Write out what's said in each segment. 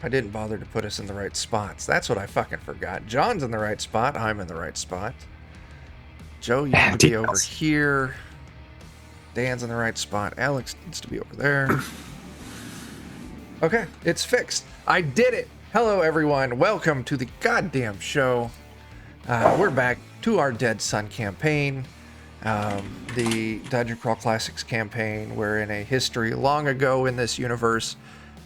I didn't bother to put us in the right spots. That's what I fucking forgot. John's in the right spot. I'm in the right spot. Joe, you need to be over here. Dan's in the right spot. Alex needs to be over there. Okay, it's fixed. I did it. Hello, everyone. Welcome to the goddamn show. We're back to our Dead Sun campaign. The Dungeon Crawl Classics campaign, where in a history long ago in this universe,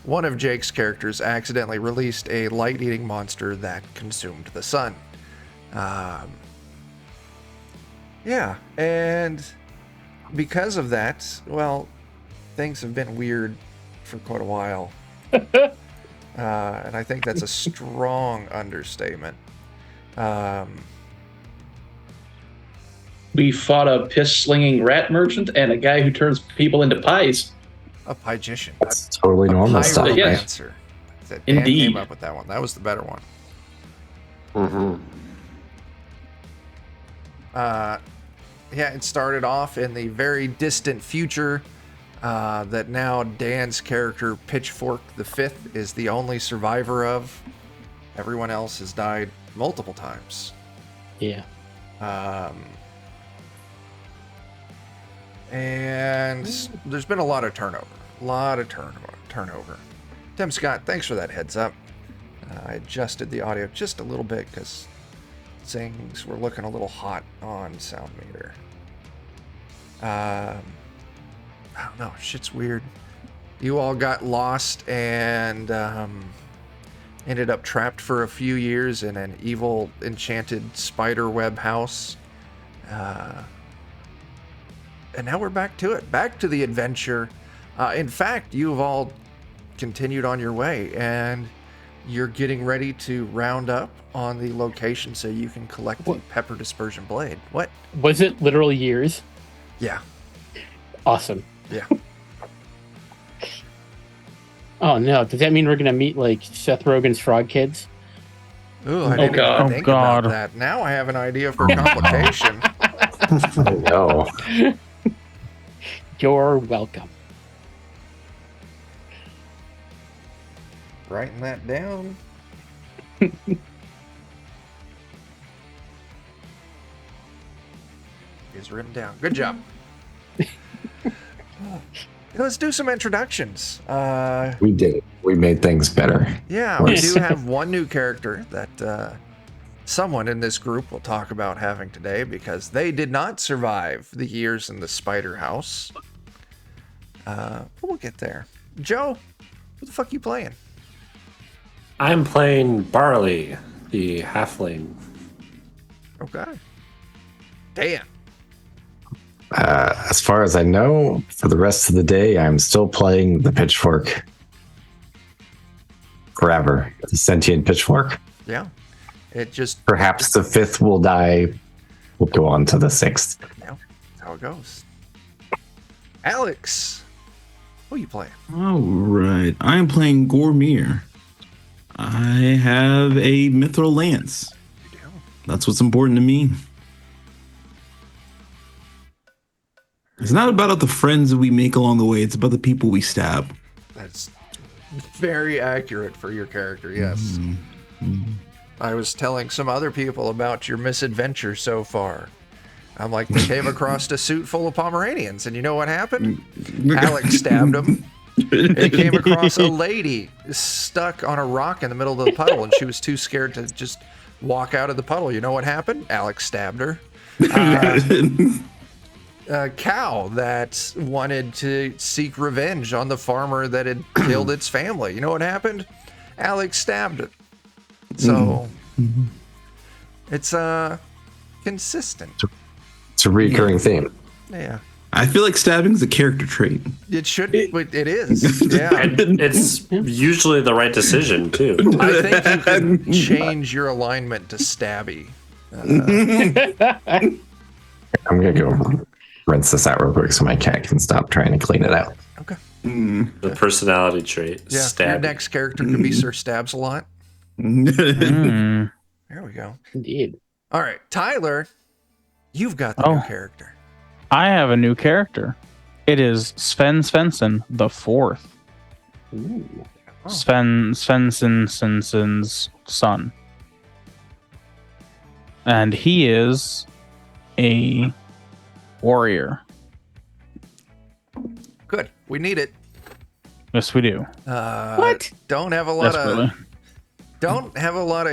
one of Jake's characters accidentally released a light-eating monster that consumed the sun. Yeah, and because of that, well, things have been weird for quite a while. And I think that's a strong understatement. We fought a piss-slinging rat merchant and a guy who turns people into pies. A pygician. That's totally normal stuff. Pyromancer. Dan Indeed. came up with that one. That was the better one. Mm-hmm. Yeah, it started off in the very distant future that now Dan's character, Pitchfork the Fifth, is the only survivor of. Everyone else has died multiple times. Yeah. And there's been a lot of turnover. Turnover. Tim Scott, thanks for that heads up. I adjusted the audio just a little bit because things were looking a little hot on Sound Meter. I don't know. Shit's weird. You all got lost and ended up trapped for a few years in an evil, enchanted spider web house. And now we're back to it. Back to the adventure. In fact, you've all continued on your way, and you're getting ready to round up on the location so you can collect the pepper dispersion blade. What? Was it literal years? Yeah. Awesome. Yeah. Oh no, does that mean we're gonna meet like Seth Rogen's Frog Kids? Ooh, I didn't even think God. about that. Now I have an idea for complication. I know. You're welcome. Writing that down. Is written down. Good job. Let's do some introductions. We did it. We made things better. Yeah, we do have one new character that someone in this group will talk about having today because they did not survive the years in the spider house. But we'll get there. Joe, what the fuck are you playing? I'm playing Barley, the halfling. Okay. Dan. As far as I know, for the rest of the day, I'm still playing the pitchfork. Forever. The sentient pitchfork. Yeah. It just... Perhaps the fifth will die. We'll go on to the sixth. Yeah, that's how it goes. Alex. Who are you playing? All right. I'm playing Gormir. I have a mithril lance. You do? That's what's important to me. It's not about the friends that we make along the way. It's about the people we stab. That's very accurate for your character, yes. Mm-hmm. I was telling some other people about your misadventure so far. I'm like, they came across a suit full of Pomeranians, and you know what happened? Alex stabbed him. They came across a lady stuck on a rock in the middle of the puddle, and she was too scared to just walk out of the puddle. You know what happened? Alex stabbed her. A cow that wanted to seek revenge on the farmer that had killed its family. You know what happened? Alex stabbed it. So it's consistent. It's a recurring theme. Yeah. I feel like stabbing's a character trait. It should be. It is. Yeah. And it's usually the right decision, too. I think you can change your alignment to stabby. I'm going to go rinse this out real quick so my cat can stop trying to clean it out. Okay. The personality trait. Yeah. Stab. Your next character could be Sir Stabs a lot. Mm. There we go. Indeed. All right, Tyler, you've got the new character. I have a new character. It is Sven Svensson the Fourth. Ooh. Oh. Svensson's son. And he is a warrior. Good. We need it. Yes, we do. What? Don't have a lot Desperately.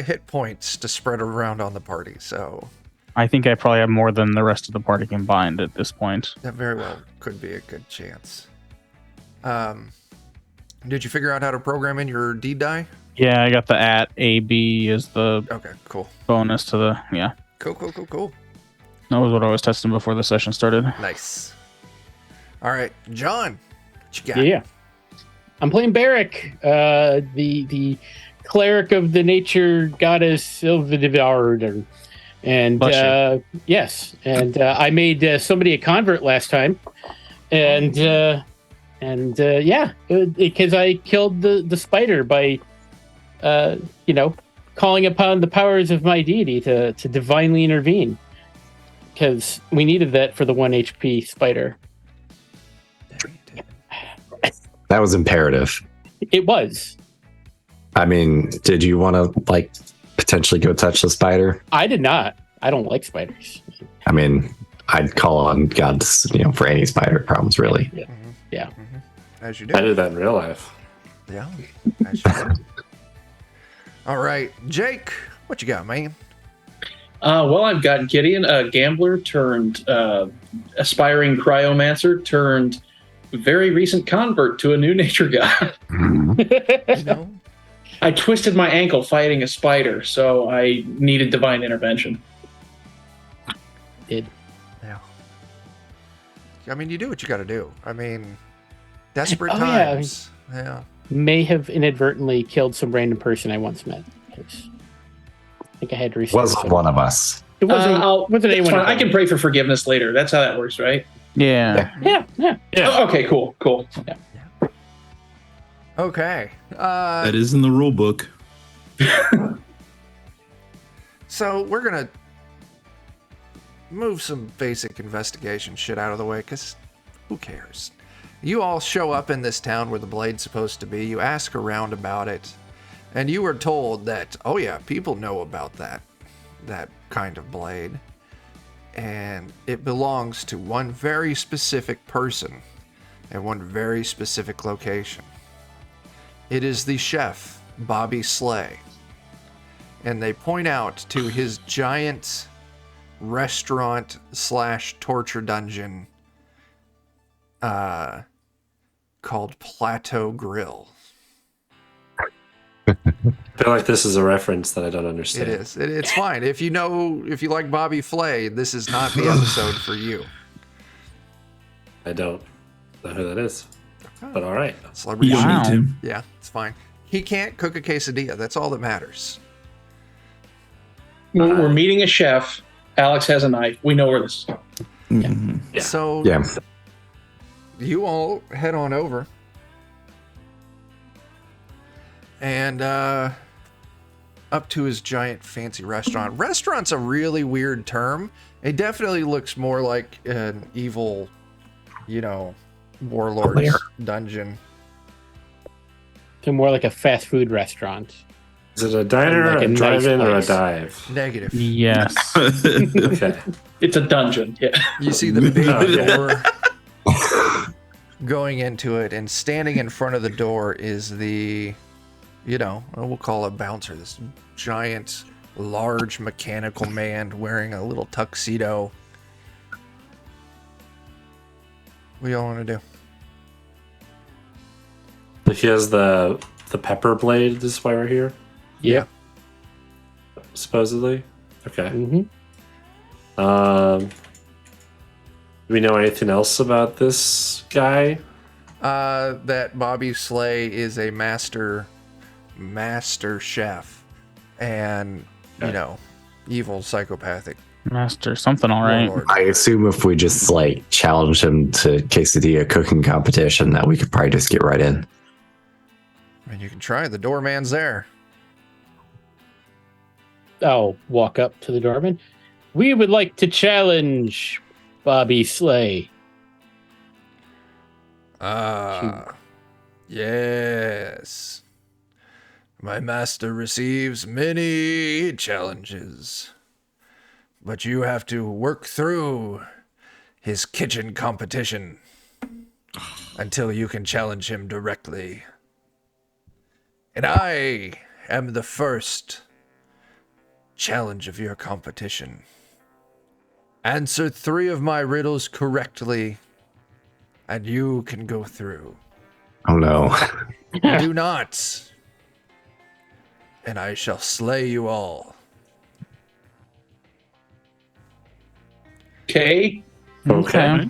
of hit points to spread around on the party, so I think I probably have more than the rest of the party combined at this point. that very well could be a good chance. Did you figure out how to program in your D die? Yeah, I got the at AB as the Okay, cool. bonus to the Cool. That was what I was testing before the session started. Nice. All right, John, what you got? Yeah. I'm playing Barrick, the cleric of the nature goddess Sylvedivard. And yes, and I made somebody a convert last time, and yeah, because I killed the spider by, calling upon the powers of my deity to divinely intervene, because we needed that for the 1 HP spider. That was imperative. It was. I mean, did you want to potentially go touch the spider? I did not. I don't like spiders. I mean, I'd call on gods, for any spider problems, really. Yeah. Mm-hmm. Yeah. Mm-hmm. As you I do. do that in real life. Yeah. As you do. All right, Jake, what you got, man? Well, I've got Gideon, a gambler turned aspiring cryomancer turned very recent convert to a new nature god. You know, I twisted my ankle fighting a spider, so I needed divine intervention. yeah. I mean, you do what you got to do. I mean, desperate Oh, yeah. times. Yeah. May have inadvertently killed some random person I once met. I think I had to reset. Wasn't one of us. It wasn't It's anyone. fine. I can pray for forgiveness later. That's how that works, right? Yeah. Yeah. Oh, okay, cool. Yeah. Okay. That is in the rule book. So we're going to move some basic investigation shit out of the way, because who cares? You all show up in this town where the blade's supposed to be. You ask around about it, and you were told that, oh yeah, people know about that kind of blade. And it belongs to one very specific person at one very specific location. It is the chef, Bobby Slay. And they point out to his giant restaurant/torture dungeon called Plateau Grill. I feel like this is a reference that I don't understand. It is. It's fine. If you like Bobby Flay, this is not the episode for you. I don't know who that is. But all right. Celebrity You don't chef. need to. Yeah, it's fine. He can't cook a quesadilla. That's all that matters. We're meeting a chef. Alex has a knife. We know where this is going. Mhm. Yeah. So Yeah. you all head on over. And up to his giant fancy restaurant. Restaurant's a really weird term. It definitely looks more like an evil, warlord's Lair. dungeon. So more like a fast food restaurant. Is it a diner, Like a a nice drive-in, or a place. dive? Negative. Yes. Okay. It's a dungeon. Yeah. You see the big Oh, yeah. door going into it, and standing in front of the door is the, we'll call it bouncer, this giant, large mechanical man wearing a little tuxedo. What do y'all want to do? He has the pepper blade. This is why we're here, Yeah. supposedly. Okay. Mm-hmm. Do we know anything else about this guy? That Bobby Slay is a master chef, and evil psychopathic Master something, all right. warlord. I assume if we just challenge him to quesadilla cooking competition, that we could probably just get right in. And you can try. The doorman's there. I'll walk up to the doorman. We would like to challenge Bobby Slay. Yes. My master receives many challenges, but you have to work through his kitchen competition until you can challenge him directly. And I am the first challenge of your competition. Answer 3 of my riddles correctly, and you can go through. Oh no. Do not, and I shall slay you all. Okay. Okay.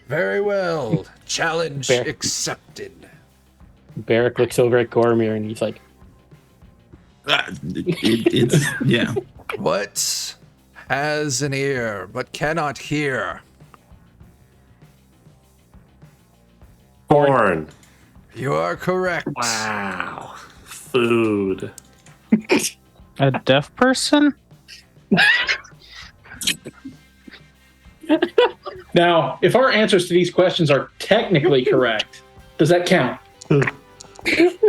Very well. Challenge Bear. accepted. Barrick looks over at Gormir and he's like, It's yeah. What has an ear but cannot hear? Corn. You are correct. Wow. Food. A deaf person? Now, if our answers to these questions are technically correct, does that count?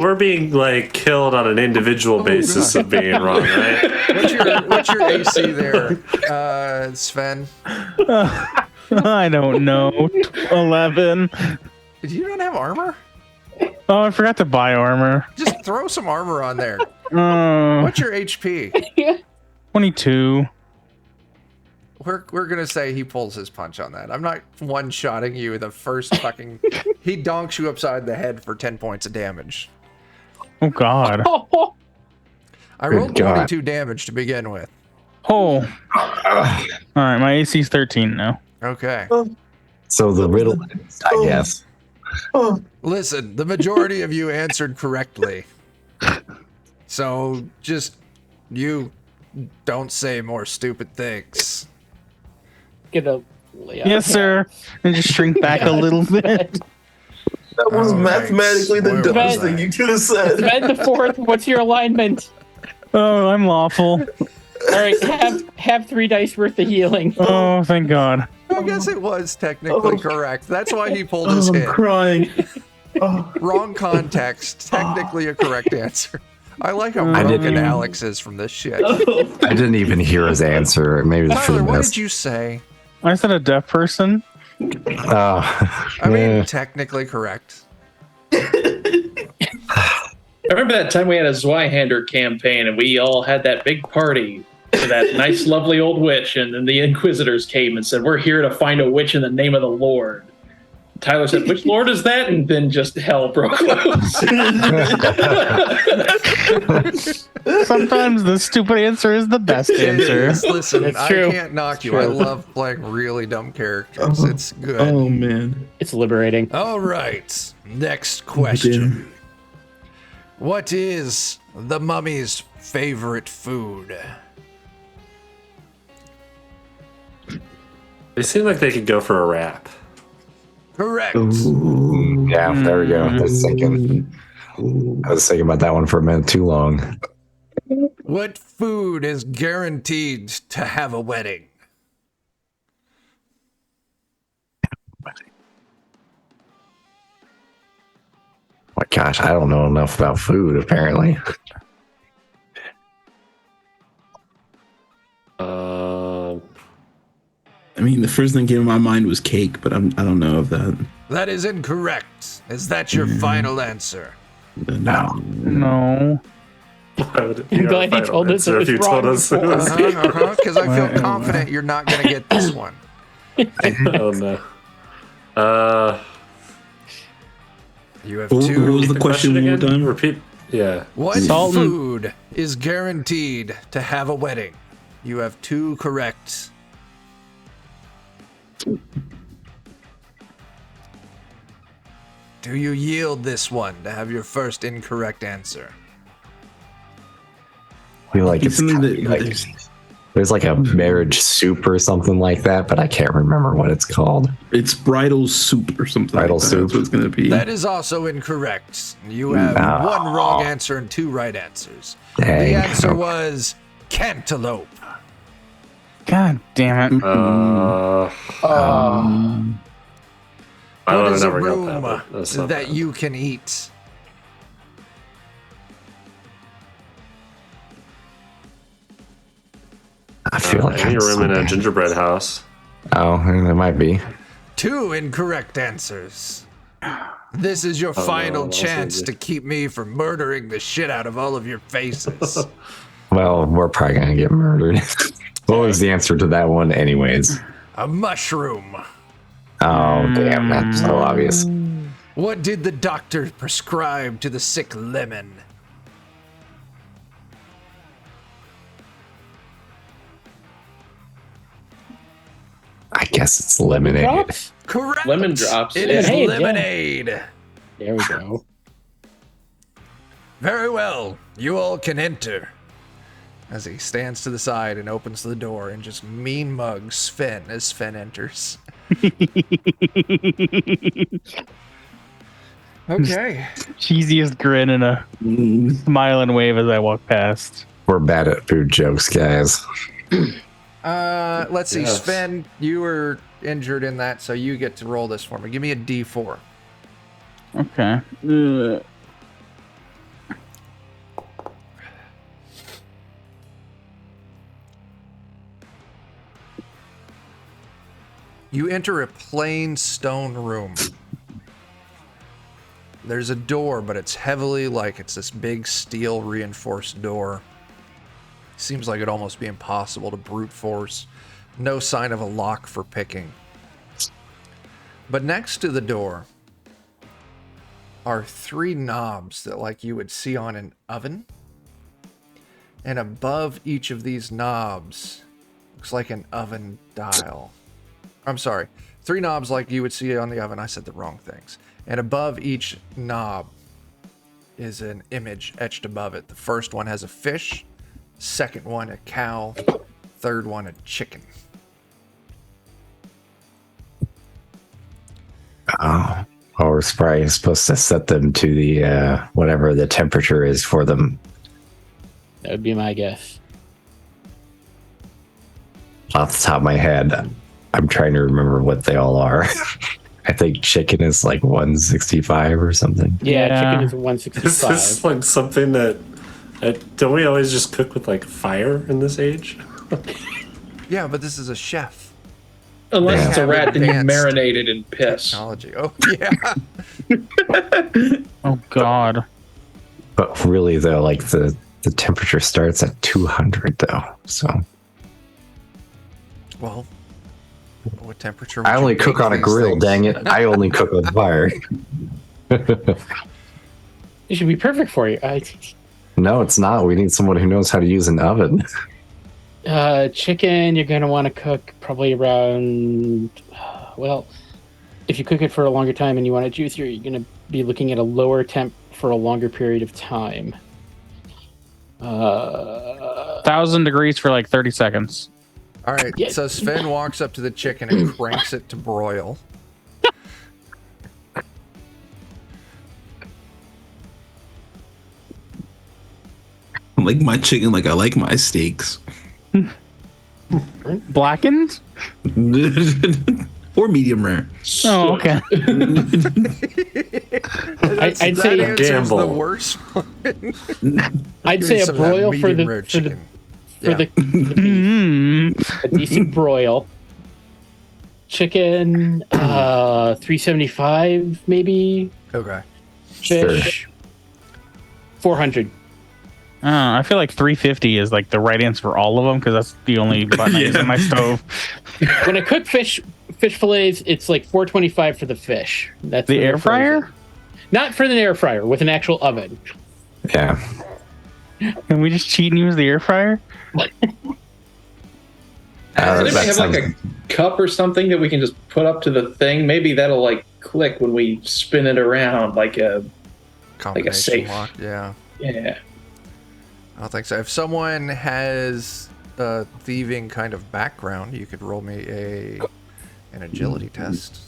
We're being like killed on an individual basis of being wrong, right? What's your AC there, Sven? I don't know. 11. You don't have armor? Oh, I forgot to buy armor. Just throw some armor on there. Uh, What's your HP? 22. We're gonna say he pulls his punch on that. I'm not one-shotting you the first fucking... He donks you upside the head for 10 points of damage. Oh, God. I rolled God. 22 damage to begin with. Oh. All right, my AC's 13 now. Okay. So the riddle, I guess. Listen, the majority of you answered correctly. So just you don't say more stupid things. get a lay out. Yes, sir. And just shrink back a little bit. That was All right. mathematically the Where dumbest was I? thing you could have said. Sven the fourth, what's your alignment? Oh, I'm lawful. All right, have 3 dice worth of healing. Oh, thank God. I guess it was technically correct. That's why he pulled his I'm hit. crying. Wrong context. Technically a correct answer. I like how I broken didn't- Alex is from this shit. I didn't even hear his answer. Maybe it's for Tyler, the what best. did you say? I said a deaf person. I mean, technically correct. I remember that time we had a Zweihander campaign and we all had that big party for that nice, lovely old witch. And then the Inquisitors came and said, "We're here to find a witch in the name of the Lord." Tyler said, "Which Lord is that?" And then just hell broke loose. Sometimes the stupid answer is the best answer. Listen, It's I true. can't knock you. True. I love playing really dumb characters. It's good. Oh man. It's liberating. All right. Next question. What is the mummy's favorite food? They seem like they could go for a rap. Correct. Yeah, there we go. I was thinking about that one for a minute too long. What food is guaranteed to have a wedding? My gosh, I don't know enough about food, apparently. I mean, the first thing came to my mind was cake, but I don't know if that. That is incorrect. Is that your final answer? No. No. Why would it be I'm our glad you final told us answer it if you was told wrong us it before. was- Because I feel confident you're not going to get this one. Oh no. You have What two. was the question one more again? time? Repeat. Yeah. What Salt and- food is guaranteed to have a wedding? You have 2 correct. Do you yield this one to have your first incorrect answer? I feel like It's it's something kinda that like, there's like a marriage soup or something like that, but I can't remember what it's called. it's bridal soup or something. Bridal like that. soup. That's what it's gonna be. That is also incorrect. You have No. 1 wrong answer and 2 right answers. Dang. The answer was cantaloupe. God damn it. I What would have is a never got room that. But that's not that bad. you can eat? I feel like any I'm room so in a bad. gingerbread house. Oh, there might be. 2 incorrect answers. This is your final no, chance that's to keep me from murdering the shit out of all of your faces. Well, we're probably gonna get murdered. What was the answer to that one, anyways? A mushroom. Oh, damn, that's so obvious. What did the doctor prescribe to the sick lemon? I guess it's lemonade. Drops? Correct. Lemon drops. It Yeah. is Lemonade, yeah. lemonade. There we go. Very well. You all can enter. As he stands to the side and opens the door and just mean mugs Sven as Sven enters. Okay. Cheesiest grin and a smile and wave as I walk past. We're bad at food jokes, guys. Let's see. Yes. Sven, you were injured in that, so you get to roll this for me. Give me a D4. Okay. You enter a plain stone room. There's a door, but it's heavily like it's this big steel reinforced door. Seems like it'd almost be impossible to brute force. No sign of a lock for picking. But next to the door are 3 knobs that like you would see on an oven. And above each of these knobs looks like an oven dial. I'm sorry. 3 knobs like you would see on the oven. I said the wrong things. And above each knob is an image etched above it. The first one has a fish, second one a cow, third one a chicken. Oh, well, we're probably supposed to set them to the whatever the temperature is for them. That would be my guess. Off the top of my head, I'm trying to remember what they all are. I think chicken is like 165 or something. Yeah, chicken is Is 165. this like something that don't we always just cook with like fire in this age? Yeah, but this is a chef. Unless Yeah. it's a rat, then you Advanced marinate it in piss. Technology. Oh, yeah. Oh God. But really, though, like the temperature starts at 200, though. So Well, what temperature would I only you cook bake on a these grill. things? Dang it! I only cook on fire. It should be perfect for you. No, it's not. We need someone who knows how to use an oven. Chicken, you're going to want to cook probably around, well, if you cook it for a longer time and you want it juicier, you're going to be looking at a lower temp for a longer period of time. 1,000 degrees for like 30 seconds. All right, Yeah. so Sven walks up to the chicken and cranks it to broil. I like my chicken like I like my steaks. Blackened? Or medium rare. Oh, okay. I'd That say answer's Gamble. the worst one. I'd say a Some of that broil for medium the rare for the chicken. for Yeah. the beef, a decent broil. Chicken, 375 maybe. Okay. Fish, 400. I feel like 350 is like the right answer for all of them because that's the only button I use on my stove. When I cook fish fillets, it's like 425 for the fish. That's The what air they're fryer? frozen. Not for the air fryer, with an actual oven. Yeah. Can we just cheat and use the air fryer? Does anybody that have like sounds- a cup or something that we can just put up to the thing? Maybe that'll like click when we spin it around like a Combination safe. lock. Yeah. yeah. I don't think so. If someone has a thieving kind of background, you could roll me an agility test.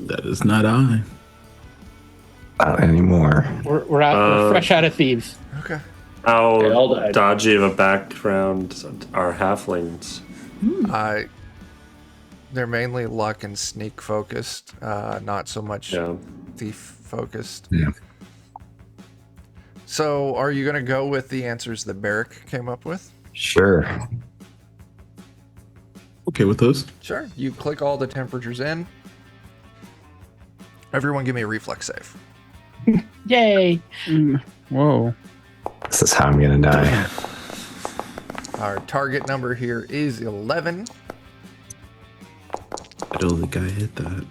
That is not I. Not anymore. We're out. We're fresh out of thieves. Okay. They all How died. dodgy of a background are halflings? They're mainly luck and sneak focused, not so much Yeah. thief focused. Yeah. So, are you going to go with the answers that Barrick came up with? Sure. okay with those. Sure. You click all the temperatures in. Everyone give me a reflex save. Yay! Whoa. This is how I'm gonna die. Our target number here is 11. I don't think I hit that.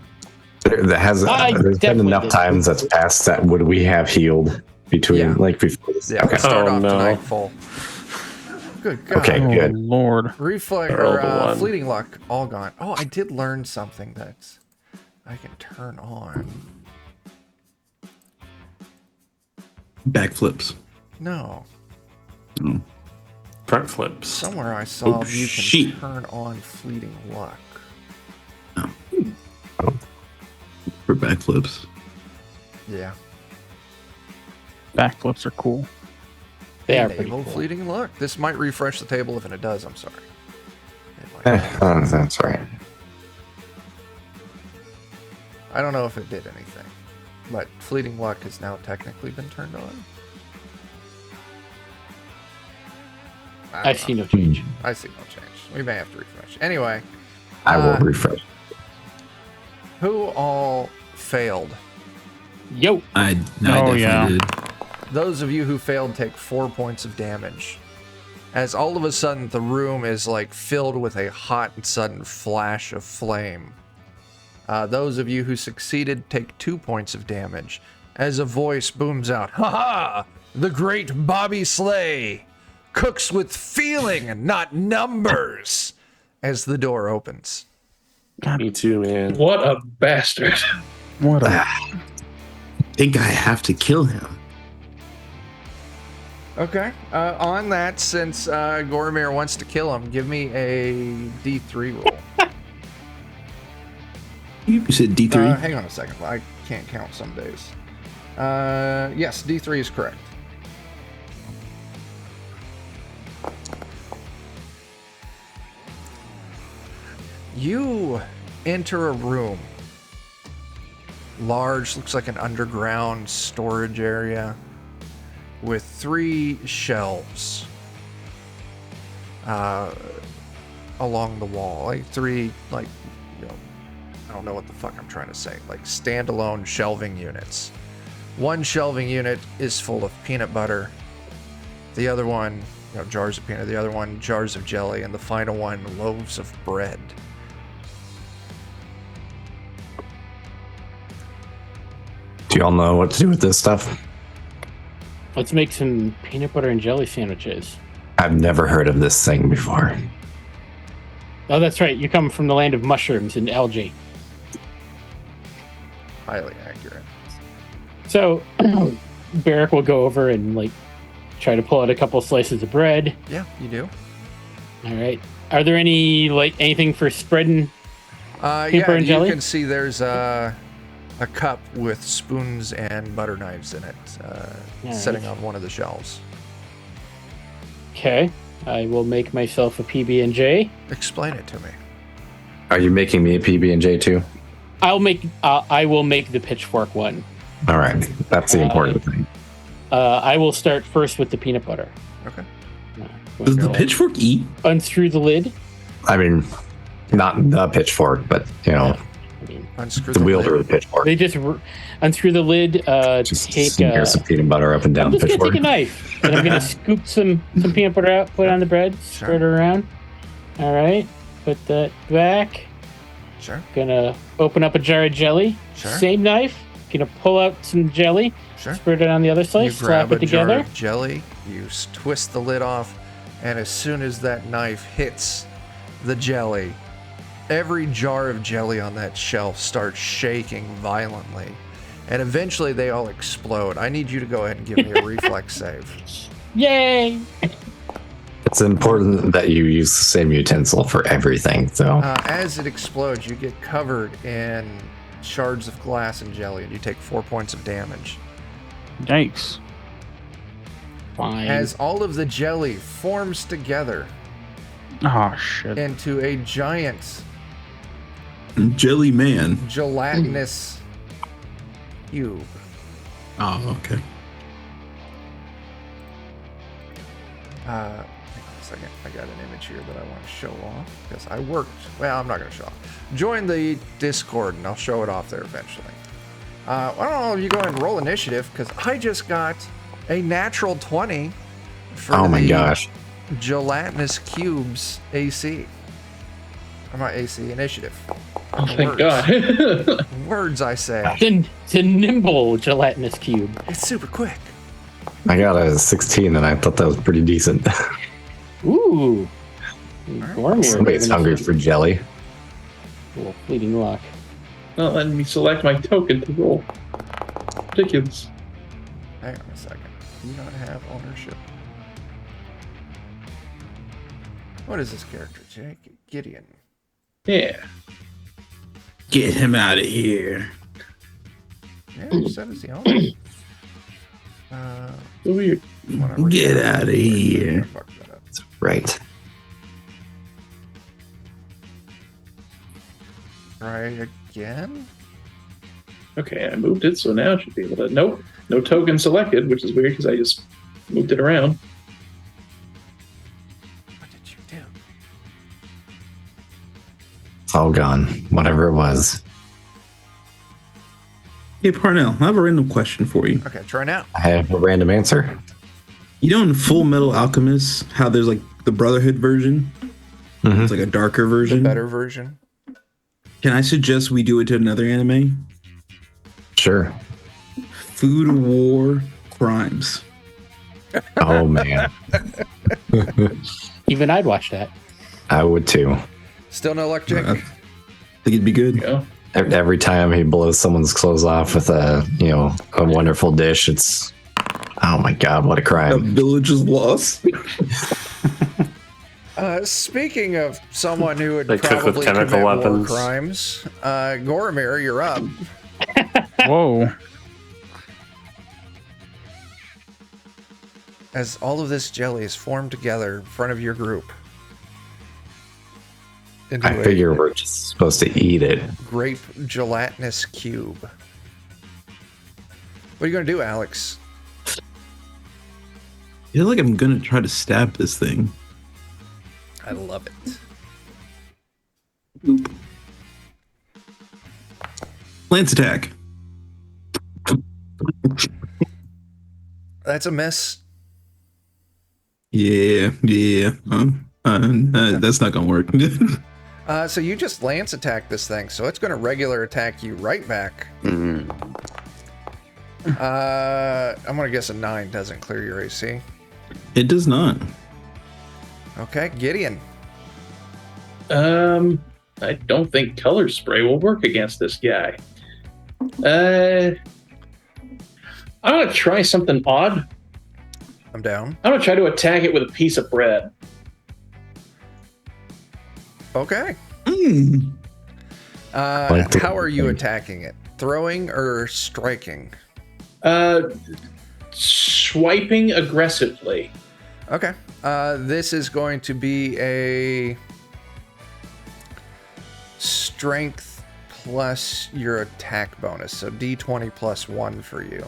There's been definitely enough did. times that's passed that would we have healed between Yeah. before this? Yeah, Okay. we start Oh, off no. tonight full. Good God. Okay. Oh, Good. Lord. Reflex I rolled or a 1. fleeting luck, all gone. Oh, I did learn something that I can turn on. Backflips. No. Front flips. Somewhere I saw Oh, you can shit. turn on fleeting luck. For backflips. Yeah. Backflips are cool. They are pretty Enable cool. fleeting luck. This might refresh the table. If it does, I'm sorry. It might. That's right. I don't know if it did anything, but fleeting luck has now technically been turned on. I don't see know. no change. I see no change. We may have to refresh. Anyway, I will refresh. who all failed? Yo! I Oh, definitely yeah. did. Those of you who failed take 4 points of damage. As all of a sudden the room is like filled with a hot and sudden flash of flame. Those of you who succeeded take 2 points of damage. As a voice booms out, "Ha ha! The great Bobby Slay cooks with feeling, not numbers!" As the door opens. Me too, man. What a bastard. What a. Think I have to kill him. Okay. On that, since Gormir wants to kill him, give me a D3 roll. You said D3. Hang on a second. I can't count some days. Yes, D3 is correct. You enter a room. Large, looks like an underground storage area with 3 shelves along the wall. Like 3, like, you know, I don't know what the fuck I'm trying to say. Like standalone shelving units. One shelving unit is full of peanut butter. The other one, you know, jars of peanut. The other one, jars of jelly. And the final one, loaves of bread. Do you all know what to do with this stuff? Let's make some peanut butter and jelly sandwiches. I've never heard of this thing before. Oh, that's right. You come from the land of mushrooms and algae. Highly accurate. So, Barrick will go over and like try to pull out a couple slices of bread. Yeah, you do. All right. Are there any like anything for spreading? Yeah, Pepper and you jelly? can see there's a cup with spoons and butter knives in it, sitting on one of the shelves. Okay. I will make myself a PB and J. Explain it to me. Are you making me a PB&J too? I will make the pitchfork one. All right, that's the important thing. I will start first with the peanut butter. Okay. Does the pitchfork eat? Unscrew the lid. I mean, not the pitchfork, but you know, I mean, Unscrew the the wielder lid. of the pitchfork. they just unscrew the lid. Just Take smear some peanut butter up and down I'm the just gonna pitchfork. take a knife and I'm gonna scoop some peanut butter out, put it on the bread, spread it around. All right, put that back. Sure. Gonna open up a jar of jelly. Sure. Same knife. Gonna pull out some jelly. Sure. Spread it on the other You slice. grab Slap a it together. jar of jelly, you twist the lid off, and as soon as that knife hits the jelly, every jar of jelly on that shelf starts shaking violently, and eventually they all explode. I need you to go ahead and give me a reflex save. Yay! It's important that you use the same utensil for everything. So As it explodes, you get covered in shards of glass and jelly, and you take 4 points of damage. Yikes. Fine. As all of the jelly forms together Oh, shit. into a giant Jelly man. gelatinous cube. Oh, okay. Hang on a second. I got an image here that I want to show off because I worked. Well, I'm not going to show off. Join the Discord and I'll show it off there eventually. Why don't all of you go ahead and roll initiative because I just got a natural 20 for Oh my the gosh. gelatinous cubes AC. Or my AC initiative. Oh, thank God. Words, I say. It's a nimble gelatinous cube. It's super quick. I got a 16 and I thought that was pretty decent. Ooh. Gormier Somebody's giving us hungry a for jelly. little fleeting luck. Not letting me select my token to roll. Ridiculous. Hang on a second. Do you not have ownership? What is this character, Jake? Gideon. Yeah. Get him out of here. Yeah, you said it's the owner. So weird. Get out of here. Fuck that up. Right. Try again? Okay, I moved it, so now I should be able to. Nope. No token selected, which is weird because I just moved it around. What did you do? It's all gone. Whatever it was. Hey, Parnell, I have a random question for you. Okay, try now. I have a random answer. You know, in Full Metal Alchemist, how there's like the Brotherhood version? Mhm. It's like a darker The version. better version. Can I suggest we do it to another anime? Sure. Food War Crimes. Oh man. Even I'd watch that. I would too. Still no luck, Jake? I think it'd be good. Yeah. Every time he blows someone's clothes off with a wonderful dish, it's oh my god, what a The crime. village is lost. Speaking of someone who would They cook with probably chemical commit war weapons. crimes, Gormir, you're up. Whoa. As all of this jelly is formed together in front of your group. Into I figure we're just supposed to eat it. grape gelatinous cube. What are you going to do, Alex? I feel like I'm gonna try to stab this thing. I love it. Oop. Lance attack. That's a miss. Yeah. That's not gonna work. So you just lance attack this thing, so it's going to regular attack you right back. I'm going to guess a 9 doesn't clear your AC. It does not. Okay, Gideon. I don't think color spray will work against this guy. I'm gonna try something odd. I'm down. I'm gonna try to attack it with a piece of bread. Okay. Mm. How are you attacking it? Throwing or striking? Swiping aggressively. Okay. This is going to be a strength plus your attack bonus. So D20 plus 1 for you.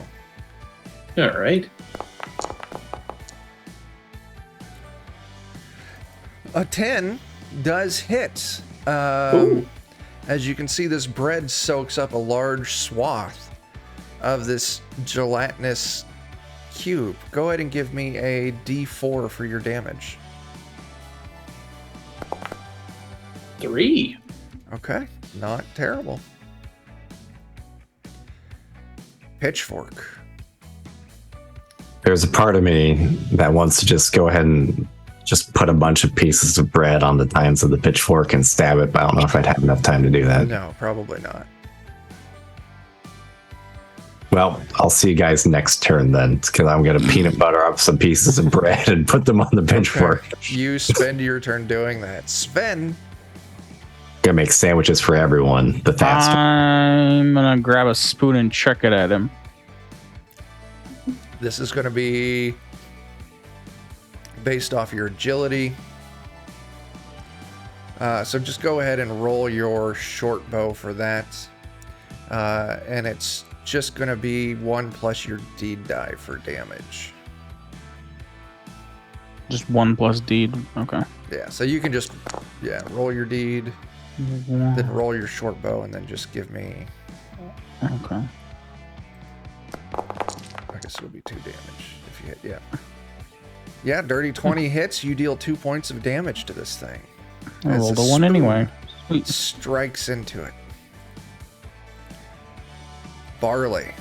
All right. A 10 does hit. Ooh. As you can see, this bread soaks up a large swath of this gelatinous cube. Go ahead and give me a D4 for your damage. 3. Okay, not terrible. Pitchfork. There's a part of me that wants to just go ahead and just put a bunch of pieces of bread on the tines of the pitchfork and stab it, but I don't know if I'd have enough time to do that. No, probably not. Well, I'll see you guys next turn then, because I'm going to peanut butter up some pieces of bread and put them on the pitchfork. Okay. You spend your turn doing that. Sven. Gonna make sandwiches for everyone. The fast. I'm gonna grab a spoon and chuck it at him. This is going to be based off your agility. So just go ahead and roll your short bow for that. And it's just going to be 1 plus your D die for damage. Just 1 plus deed. Okay. Yeah, so you can just, roll your deed, then roll your short bow, and then just give me, Okay. I guess it'll be 2 damage if you hit, yeah. Yeah, dirty 20 hits, you deal 2 points of damage to this thing. I As rolled the a 1 anyway. spoon Sweet. strikes into it. Barley.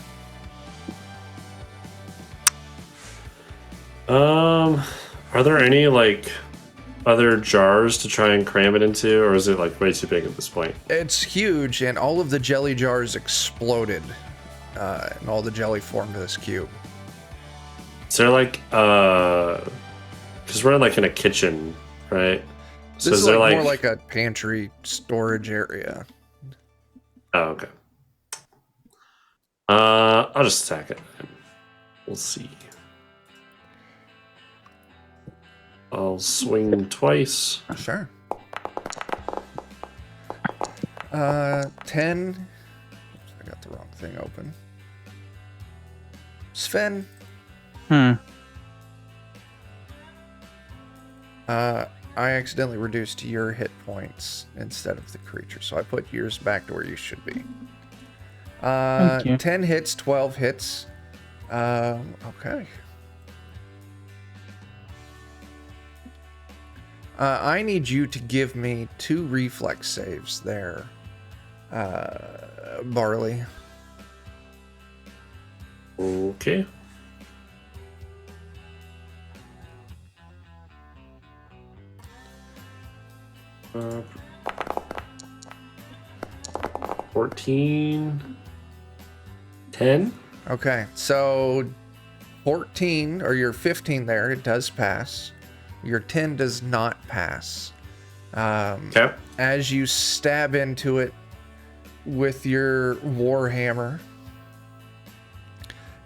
Are there any like other jars to try and cram it into, or is it like way too big at this point? It's huge, and all of the jelly jars exploded, and all the jelly formed this cube. Is there like because we're like in a kitchen, right? So This is there like more like a pantry storage area. Oh, okay. I'll just attack it. We'll see. I'll swing twice. Sure. 10. Oops, I got the wrong thing open. Sven. I accidentally reduced your hit points instead of the creature, so I put yours back to where you should be. Thank you. 10 hits, 12 hits. Okay. I need you to give me 2 reflex saves there, Barley. Okay. Uh, 14. 10. Okay, so 14, or your 15 there, it does pass. Your 10 does not pass. Okay. As you stab into it with your warhammer,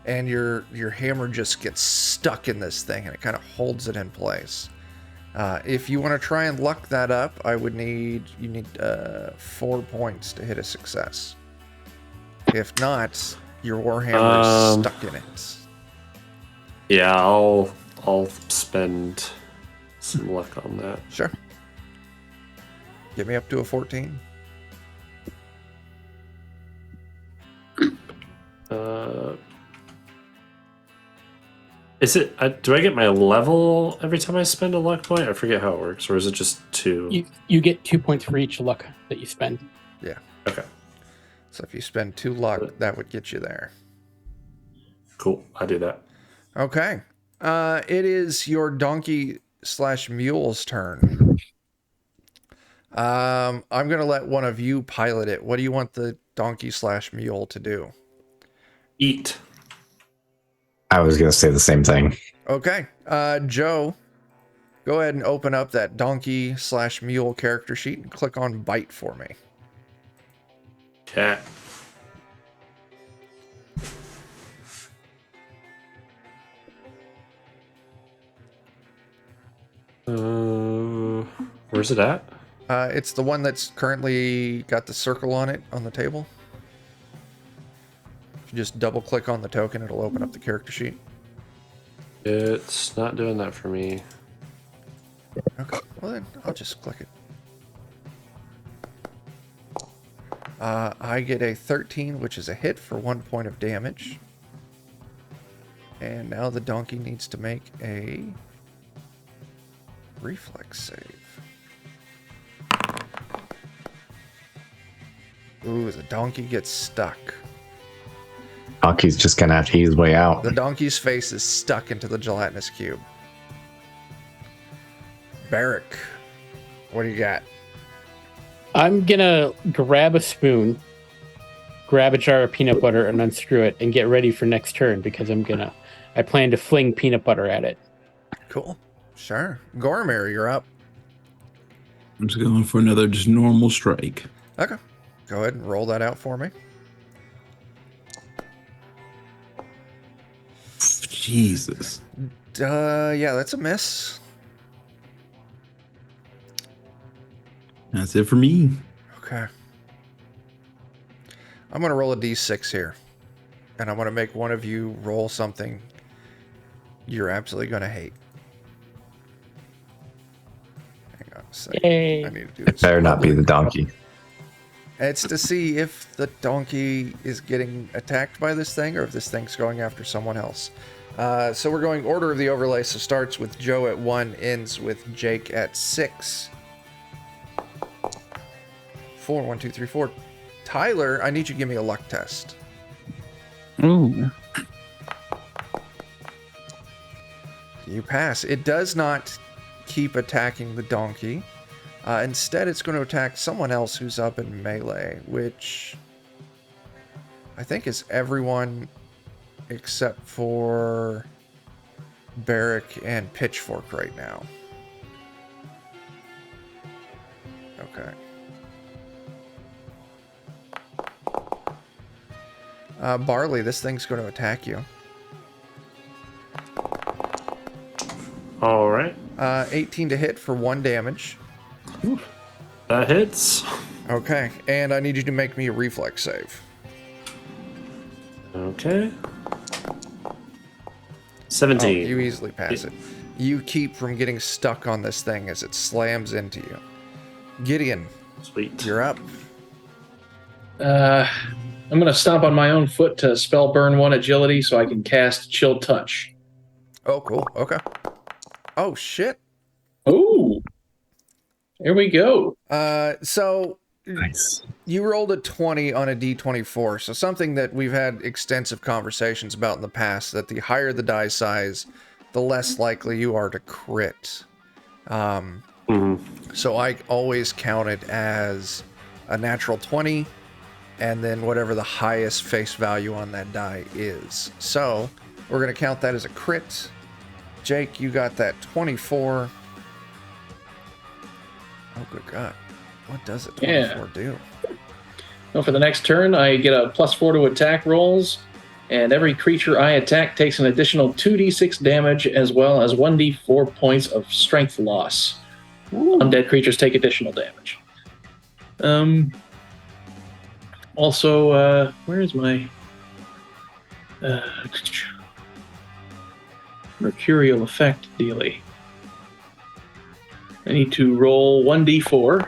and your hammer just gets stuck in this thing, and it kind of holds it in place. If you want to try and luck that up, you need 4 points to hit a success. If not, your warhammer is stuck in it. Yeah, I'll spend some luck on that. Sure. Get me up to a 14. Is it? Do I get my level every time I spend a luck point? I forget how it works, or is it just 2? You get 2 points for each luck that you spend. Yeah. Okay. So if you spend 2 luck, that would get you there. Cool. I do that. Okay. It is your donkey/mule's turn. I'm gonna let one of you pilot it. What do you want the donkey/mule to do? Eat. I was going to say the same thing. Okay. Joe, go ahead and open up that donkey/mule character sheet and click on bite for me. Okay. Where's it at? It's the one that's currently got the circle on it on the table. If you just double click on the token, it'll open up the character sheet. It's not doing that for me. Okay, well then, I'll just click it. I get a 13, which is a hit for 1 point of damage. And now the donkey needs to make a reflex save. Ooh, the donkey gets stuck. Donkey's just going to have to ease his way out. The donkey's face is stuck into the gelatinous cube. Barrick, what do you got? I'm gonna grab a spoon, grab a jar of peanut butter, and unscrew it, and get ready for next turn because I plan to fling peanut butter at it. Cool. Sure. Gormir, you're up. I'm just going for another just normal strike. Okay. Go ahead and roll that out for me. Jesus. Yeah, that's a miss. That's it for me. Okay. I'm going to roll a d6 here. And I'm going to make one of you roll something you're absolutely going to hate. Second. Yay. I need to do It this. better not be the donkey. It's to see if the donkey is getting attacked by this thing or if this thing's going after someone else. So we're going order of the overlay. So starts with Joe at 1, ends with Jake at 6. 4, 1, 2, 3, 4. Tyler, I need you to give me a luck test. Ooh. You pass. It does not keep attacking the donkey. Instead, it's going to attack someone else who's up in melee, which I think is everyone except for Barrick and Pitchfork right now. Okay. Barley, this thing's going to attack you. All right. 18 to hit for 1 damage. That hits. Okay, and I need you to make me a reflex save. Okay. Oh, 17. you easily pass it. You keep from getting stuck on this thing as it slams into you. Gideon, Sweet. you're up. I'm going to stomp on my own foot to spell burn 1 agility so I can cast Chill Touch. Oh, cool. Okay. Oh, shit. Oh, here we go. So Nice. you rolled a 20 on a d24, so something that we've had extensive conversations about in the past, that the higher the die size, the less likely you are to crit. So I always count it as a natural 20, and then whatever the highest face value on that die is. So we're going to count that as a crit. Jake, you got that 24. Oh, good God. What does a 24 do? Well, for the next turn, I get a +4 to attack rolls, and every creature I attack takes an additional 2d6 damage as well as 1d4 points of strength loss. Undead creatures take additional damage. Also, where is my mercurial effect dealy? I need to roll 1d4.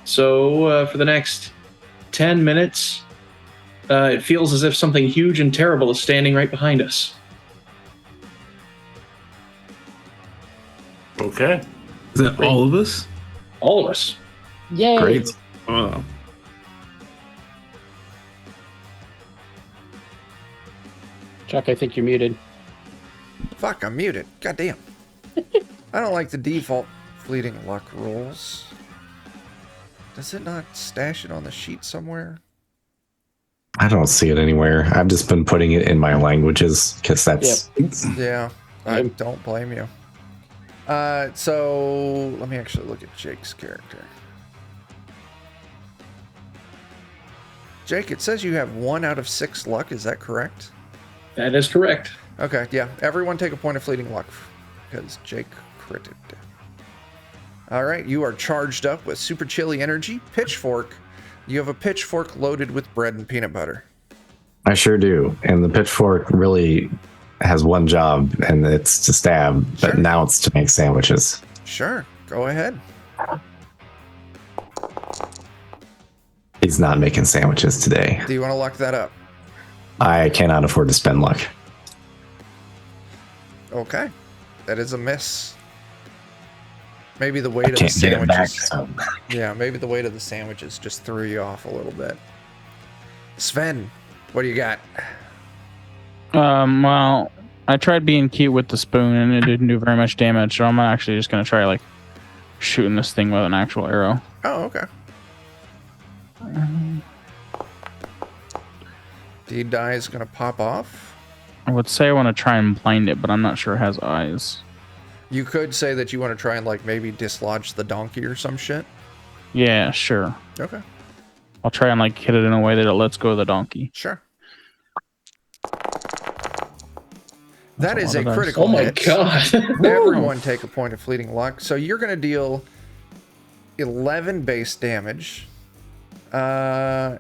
So for the next 10 minutes, it feels as if something huge and terrible is standing right behind us. Okay. Is that all of us? All of us. Yay. Great. Oh. Chuck, I think you're muted. Fuck, I'm muted. God damn. I don't like the default fleeting luck rules. Does it not stash it on the sheet somewhere? I don't see it anywhere. I've just been putting it in my languages because that's Yeah, I don't blame you. So let me actually look at Jake's character. Jake, it says you have 1 out of 6 luck. Is that correct? That is correct. Okay, yeah. Everyone take a point of fleeting luck because Jake critted. All right, you are charged up with super chilly energy. Pitchfork. You have a pitchfork loaded with bread and peanut butter. I sure do. And the pitchfork really has one job, and it's to stab, Sure. but now it's to make sandwiches. Sure, go ahead. He's not making sandwiches today. Do you want to luck that up? I cannot afford to spend luck. Okay, that is a miss. Maybe the weight of the Can't get it back. sandwiches. So. Yeah, maybe the weight of the sandwiches just threw you off a little bit. Sven, what do you got? Well, I tried being cute with the spoon and it didn't do very much damage, so I'm actually just gonna try like shooting this thing with an actual arrow. Oh, okay. D die is gonna pop off. I would say I want to try and blind it, but I'm not sure it has eyes. You could say that you want to try and like maybe dislodge the donkey or some shit. Yeah, sure. Okay, I'll try and like hit it in a way that it lets go of the donkey. sure. That a is lot a of dice. critical Oh my hit. god. Everyone take a point of fleeting luck. So you're going to deal 11 base damage. Oh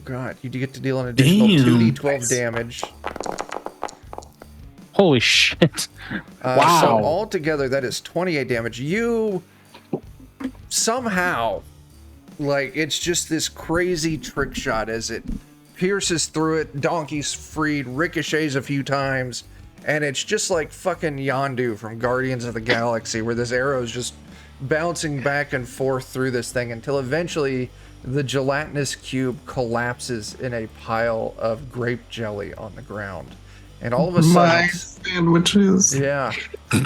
god, you get to deal an additional Damn. 2d12 damage. Holy shit. So Wow. altogether, that is 28 damage. You somehow, like, it's just this crazy trick shot as it pierces through it. Donkey's freed, ricochets a few times, and it's just like fucking Yondu from Guardians of the Galaxy, where this arrow is just bouncing back and forth through this thing until eventually the gelatinous cube collapses in a pile of grape jelly on the ground. And all of a My sudden, sandwiches. yeah,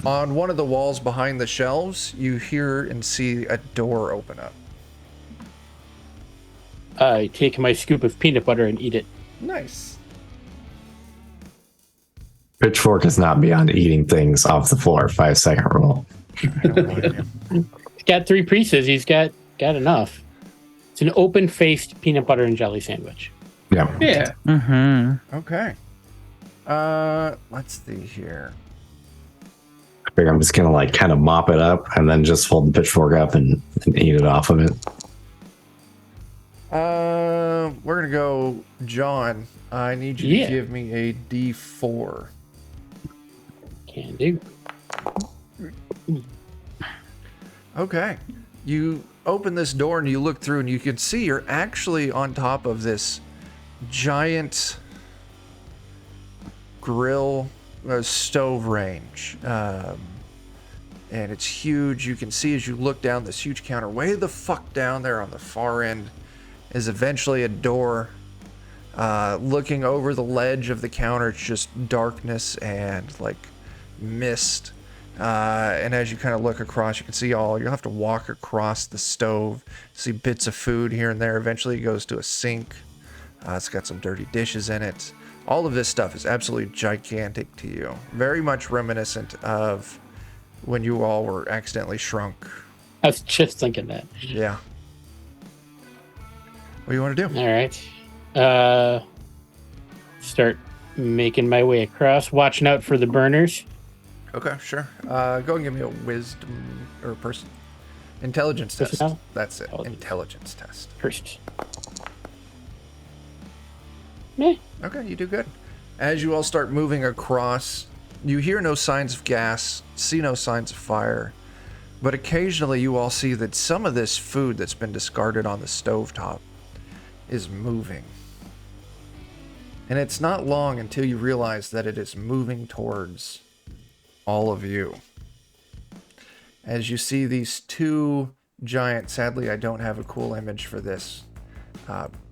on one of the walls behind the shelves, you hear and see a door open up. I take my scoop of peanut butter and eat it. Nice. Pitchfork is not beyond eating things off the floor. 5-second rule. I don't blame you. He's got 3 pieces. He's got enough. It's an open-faced peanut butter and jelly sandwich. Yeah. Yeah. Mm-hmm. Okay. Let's see here. I figure I'm just gonna like kind of mop it up and then just fold the pitchfork up and eat it off of it. We're gonna go, John. I need you Yeah. to give me a D4. Can do. Okay. You open this door and you look through and you can see you're actually on top of this giant grill stove range. And it's huge. You can see as you look down this huge counter. Way the fuck down there on the far end is eventually a door. Looking over the ledge of the counter, it's just darkness and like mist. And as you kind of look across, you can see you'll have to walk across the stove, see bits of food here and there. Eventually it goes to a sink. It's got some dirty dishes in it. All of this stuff is absolutely gigantic to you. Very much reminiscent of when you all were accidentally shrunk. I was just thinking that. Yeah. What do you want to do? All right. Start making my way across, watching out for the burners. Okay, sure. Go and give me a wisdom or intelligence test. Personnel? That's it. Intelligence test. First. Meh. Okay, you do good. As you all start moving across, you hear no signs of gas, see no signs of fire, but occasionally you all see that some of this food that's been discarded on the stovetop is moving. And it's not long until you realize that it is moving towards all of you. As you see these 2 giant, sadly I don't have a cool image for this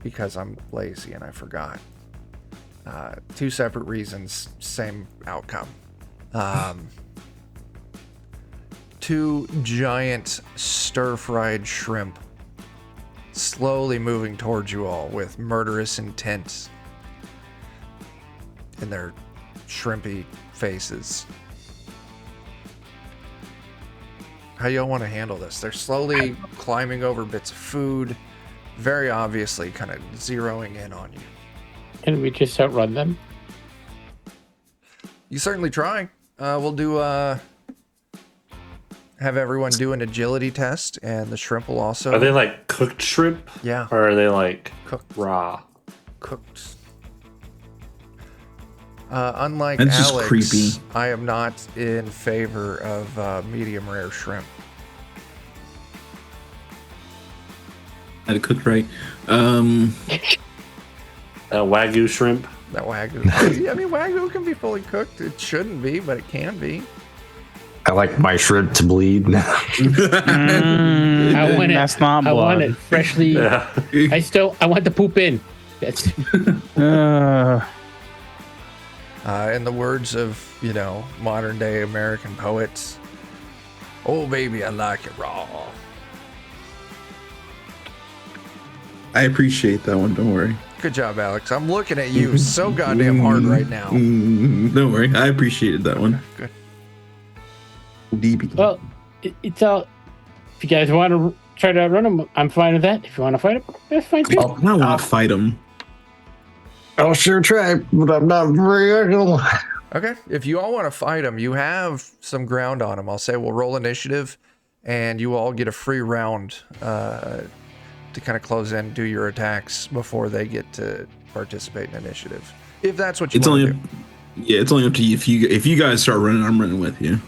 because I'm lazy and I forgot. 2 separate reasons, same outcome. 2 giant stir-fried shrimp slowly moving towards you all with murderous intent in their shrimpy faces. How y'all want to handle this? They're slowly climbing over bits of food, very obviously kind of zeroing in on you. Can we just outrun them? You certainly try. We'll do have everyone do an agility test, and the shrimp will also. Are they like cooked shrimp? Yeah. Or are they like Cooked. raw? Cooked. Unlike That's just Alex, creepy. I am not in favor of medium rare shrimp. Had it cooked right. Wagyu shrimp? That Wagyu. I mean, Wagyu can be fully cooked. It shouldn't be, but it can be. I like my shrimp to bleed. I want it. That's not I want blood. it freshly. Yeah. I want the poop in. That's In the words of, modern day American poets, oh baby, I like it raw. I appreciate that one. Don't worry. Good job, Alex. I'm looking at you so goddamn hard right now. Don't worry. I appreciated that one. Good. DB. well. It's all. If you guys want to try to outrun them, I'm fine with that. If you want to fight them, that's fine too. I want to fight him. I'll sure try, but I'm not very agile. Okay. If you all want to fight them, you have some ground on them. I'll say we'll roll initiative, and you all get a free round to kind of close in, do your attacks before they get to participate in initiative. If that's what you It's want only to do. Yeah, it's only up to you. If you guys start running, I'm running with you.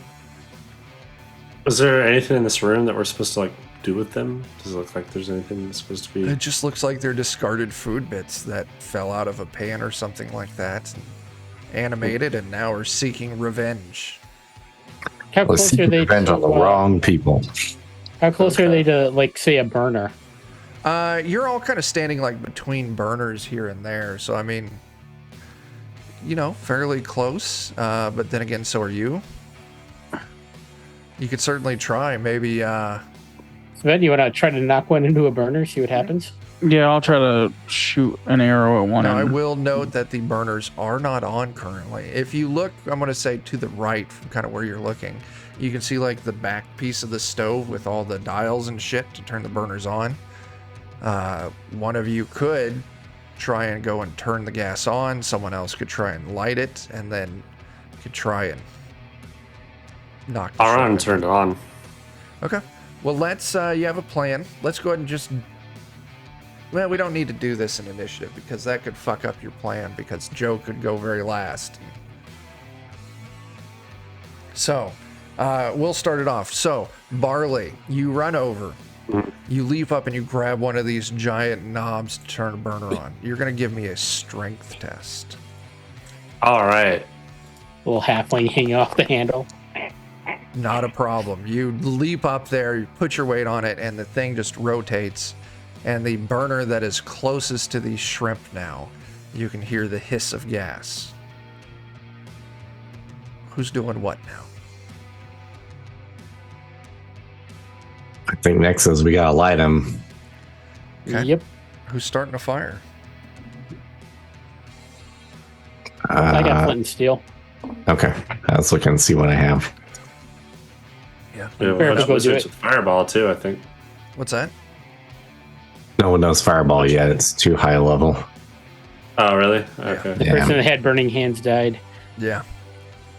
Is there anything in this room that we're supposed to like do with them? Does it look like there's anything that's supposed to be? It just looks like they're discarded food bits that fell out of a pan or something like that, animated, and now are seeking revenge. How Let's close seek are they revenge to, on the wrong people. How close are they to, like, say, a burner? You're all kind of standing like between burners here and there, so I mean, you know, fairly close. But then again, so are you. You could certainly try. Maybe. Sven, you want to try to knock one into a burner, see what happens? Yeah, I'll try to shoot an arrow at one Now, I end. will note that the burners are not on currently. If you look, I'm going to say to the right from kind of where you're looking, you can see like the back piece of the stove with all the dials and shit to turn the burners on. One of you could try and go and turn the gas on. Someone else could try and light it, and then could try and knock the I'll shit run out and of turn it on. Okay. Well, let's, you have a plan. Let's go ahead and just, well, we don't need to do this in initiative because that could fuck up your plan because Joe could go very last. So, we'll start it off. So, Barley, you run over. You leap up and you grab one of these giant knobs to turn a burner on. You're going to give me a strength test. All right. Little halfling hanging off the handle. Not a problem. You leap up there, you put your weight on it, and the thing just rotates. And the burner that is closest to the shrimp now, you can hear the hiss of gas. Who's doing what now? I think next is we gotta light him. Okay. Yep. Who's starting a fire? I got flint and steel. Okay, let's look and see what I have. Yeah. We have a Fair, bunch go of do wizards it. with fireball too, I think. What's that? No one knows fireball yet. It's too high level. Oh, really? Okay. The Yeah. person that had burning hands died. Yeah.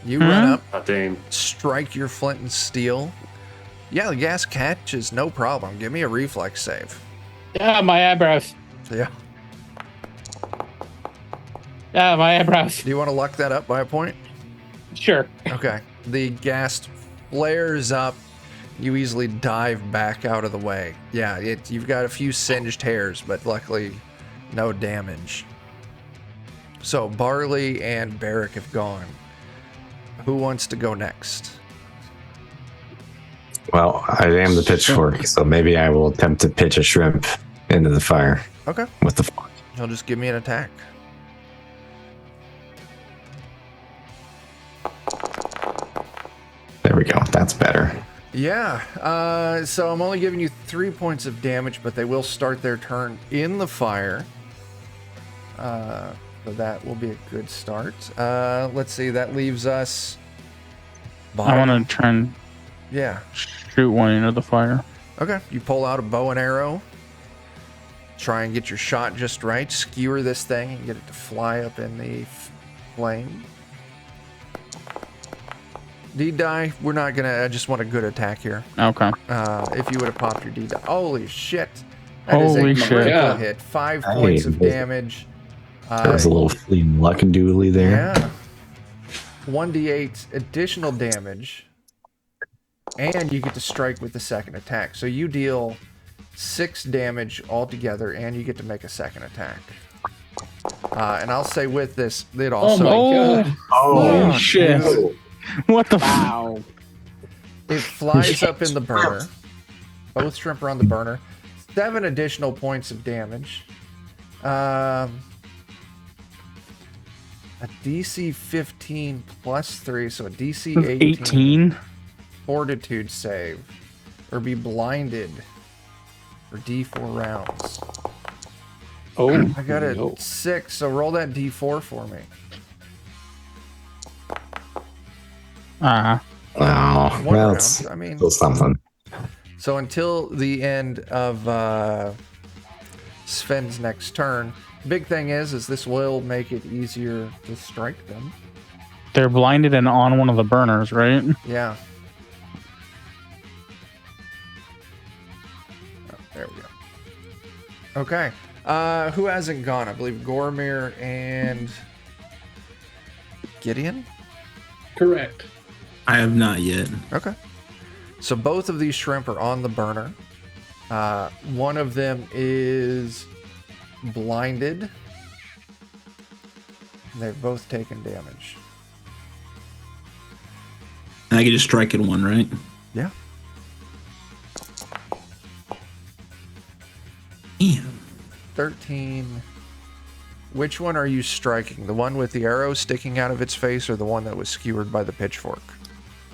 You run up, Oh, dang. strike your flint and steel. Yeah, the gas catches, no problem. Give me a reflex save. Ah, my eyebrows. Yeah. Ah, my eyebrows. Do you want to luck that up by a point? Sure. Okay. The gas flares up. You easily dive back out of the way. Yeah, you've got a few singed hairs, but luckily no damage. So Barley and Barrick have gone. Who wants to go next? Well, I am the pitchfork, so maybe I will attempt to pitch a shrimp into the fire Okay. with the fork. He'll just give me an attack. There we go. That's better. Yeah, so I'm only giving you 3 points of damage, but they will start their turn in the fire. So that will be a good start. Let's see, that leaves us... I want to try and Yeah. shoot one into the fire. Okay, you pull out a bow and arrow. Try and get your shot just right. Skewer this thing and get it to fly up in the flame. D-die, we're not gonna, I just want a good attack here. Okay. If you would have popped your D-die. Holy shit. That is Holy a shit. critical Yeah. hit. 5 Hey, points of there's- damage. There was a little fleeting luck and dooley there. Yeah. 1d8 additional damage. And you get to strike with the second attack. So you deal 6 damage altogether, and you get to make a second attack. And I'll say with this, it also... my God. Holy shit. What the Wow. It flies up in the burner. Both shrimp are on the burner. 7 additional points of damage. A DC 15 plus 3, so a DC 18. 18? Fortitude save. Or be blinded for D4 rounds. Oh, I got a no. 6, so roll that D4 for me. Ah. Oh, One well, round. it's I mean, still something. so until the end of Sven's next turn, big thing is this will make it easier to strike them. They're blinded and on one of the burners, right? Yeah. Oh, there we go. Okay. Who hasn't gone? I believe Gormir and Gideon? Correct. I have not yet. Okay. So both of these shrimp are on the burner. One of them is blinded. They've both taken damage. And I can just strike at one, right? Yeah. Damn. 13. Which one are you striking? The one with the arrow sticking out of its face or the one that was skewered by the pitchfork?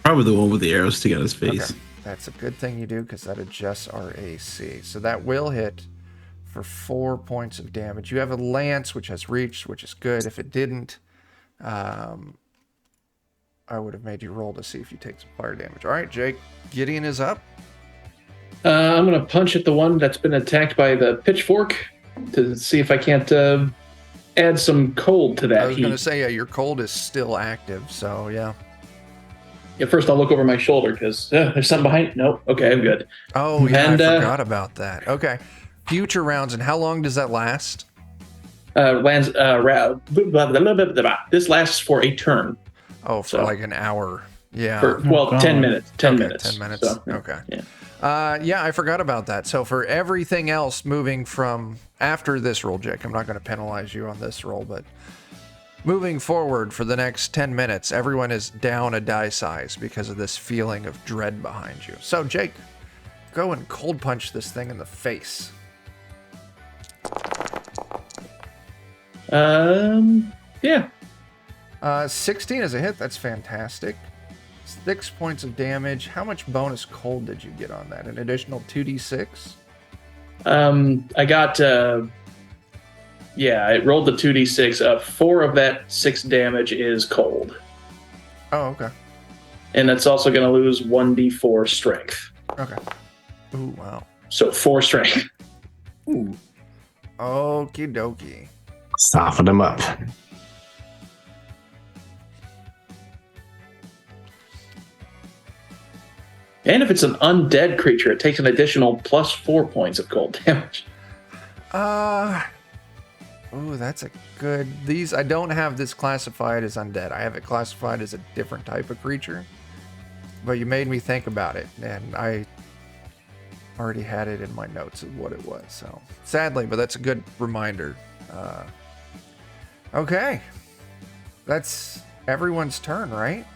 Probably the one with the arrow sticking out his face. Okay. That's a good thing you do because that adjusts our AC. So that will hit for 4 points of damage. You have a lance which has reach, which is good. If it didn't, I would have made you roll to see if you take some fire damage. All right, Jake. Gideon is up. I'm going to punch at the one that's been attacked by the pitchfork to see if I can't add some cold to that I was heat. going to say, yeah, your cold is still active, so yeah. Yeah, first I'll look over my shoulder because there's something behind. Nope. Okay, I'm good. Oh, yeah, And, I forgot about that. Okay. Future rounds, and how long does that last? This lasts for a turn. Oh, for So- like an hour. Yeah. For, well, 10 minutes. 10 minutes. 10 minutes. So, Okay. Yeah. Yeah, I forgot about that. So for everything else moving from after this roll, Jake, I'm not going to penalize you on this roll, but moving forward for the next 10 minutes, everyone is down a die size because of this feeling of dread behind you. So, Jake, go and cold punch this thing in the face. Yeah. 16 is a hit. That's fantastic. 6 points of damage. How much bonus cold did you get on that? An additional 2d6? I got, I rolled the 2d6. 4 of that 6 damage is cold. Oh, okay. And that's also going to lose 1d4 strength. Okay. Ooh, wow. So 4 strength. Ooh. Okie dokie. Soften them up. And if it's an undead creature, it takes an additional plus 4 points of cold damage. Ooh, that's a good... These, I don't have this classified as undead. I have it classified as a different type of creature. But you made me think about it, and I already had it in my notes of what it was. So, sadly, but that's a good reminder. Okay. That's everyone's turn, right?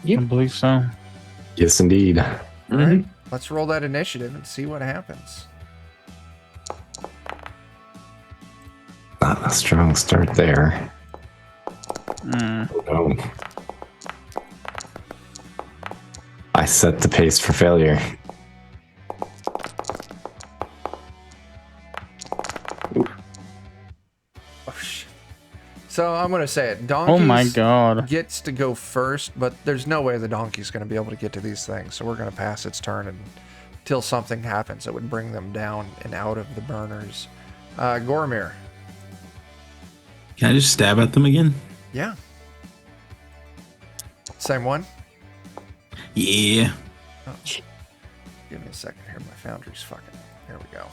I believe so. Yes, indeed. All right. Let's roll that initiative and see what happens. Not a strong start there. Mm. Oh, no. I set the pace for failure. Oh, shit. So I'm going to say it. Donkeys Oh my god. gets to go first, but there's no way the donkey's going to be able to get to these things. So we're going to pass its turn until something happens that would bring them down and out of the burners. Gormir. Can I just stab at them again? Yeah. Same one? Yeah. Give me a second here. My foundry's fucking... There we go.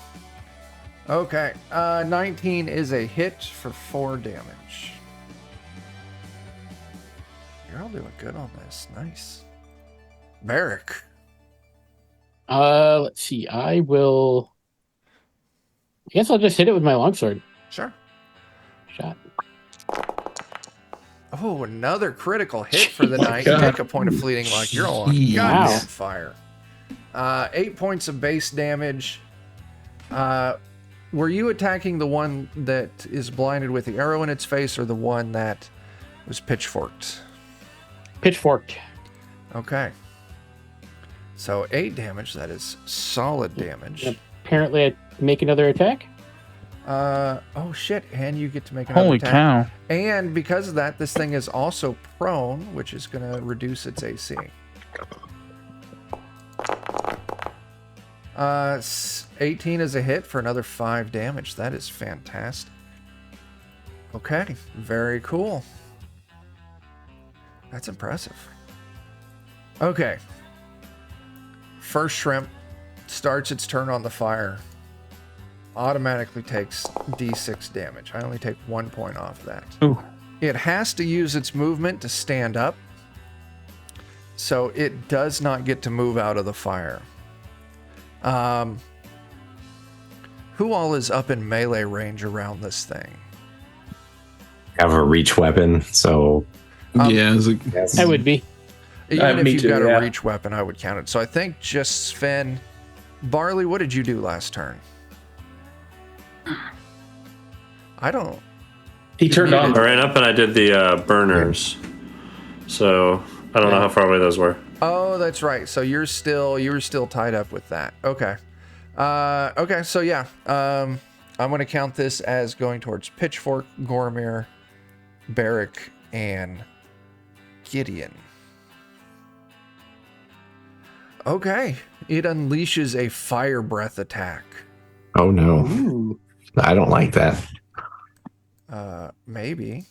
Okay. 19 is a hit for 4 damage. You're all doing good on this. Nice. Barrick. Let's see. I guess I'll just hit it with my longsword. Sure. Shot. Oh, another critical hit for the my night. God. You take a point of fleeting luck. You're all on Jeez. goddamn Wow. fire. 8 points of base damage. Were you attacking the one that is blinded with the arrow in its face or the one that was pitchforked? Pitchforked. Okay. So 8 damage. That is solid damage. Yep. Apparently, I make another attack. Oh shit, and you get to make another Holy attack. cow. And because of that, this thing is also prone, which is going to reduce its AC. 18 is a hit for another 5 damage. That is fantastic. Okay, very cool. That's impressive. Okay. First shrimp starts its turn on the fire. Automatically takes D6 damage. I only take 1 point off that. Ooh. It has to use its movement to stand up, so it does not get to move out of the fire. Who all is up in melee range around this thing? Have a reach weapon, so Yeah, I would be. Even if me you've too, got yeah. a reach weapon, I would count it. So I think just Sven. Barley, what did you do last turn? I don't. He turned on I ran up and I did the burners. So I don't know how far away those were. Oh, that's right. So you were still tied up with that. Okay. Okay. So yeah. I'm gonna count this as going towards Pitchfork, Gormir, Barrick, and Gideon. Okay. It unleashes a fire breath attack. oh no, Ooh. I don't like that. Maybe.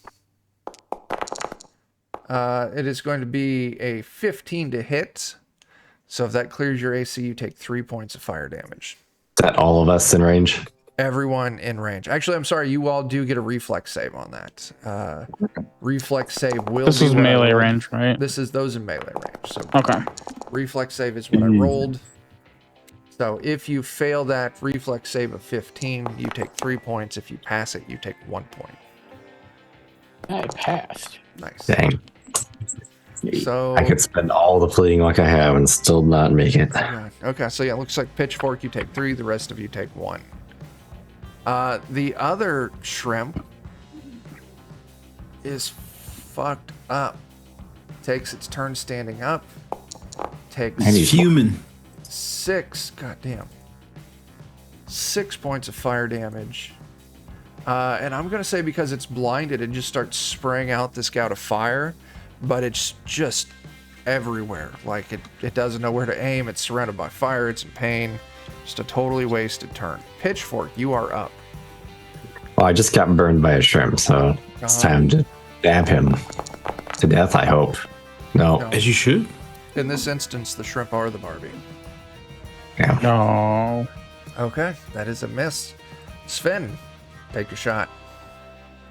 It is going to be a 15 to hit. So if that clears your AC, you take 3 points of fire damage. Is that all of us in range? Everyone in range. Actually, I'm sorry. You all do get a reflex save on that. Reflex save will This be is what I melee rolled. range, right? This is those in melee range. So Okay. reflex save is what I rolled. So if you fail that reflex save of 15, you take 3 points. If you pass it, you take 1 point. I passed. Nice. Dang, So I could spend all the fleeing luck I have and still not make it. yeah. Okay, so yeah, it looks like Pitchfork, you take 3, the rest of you take 1. The other shrimp is fucked up. Takes its turn standing up. Takes He's fuming. 6 points of fire damage. And I'm gonna say because it's blinded, it just starts spraying out this gout of fire, but it's just everywhere. Like it doesn't know where to aim. It's surrounded by fire. It's in pain. Just a totally wasted turn. Pitchfork, you are up. Well, I just got burned by a shrimp, so it's time to stab him to death, I hope. No. No. As you should. In this instance, the shrimp are the Barbie. Yeah. No. Okay, that is a miss. Sven, take a shot.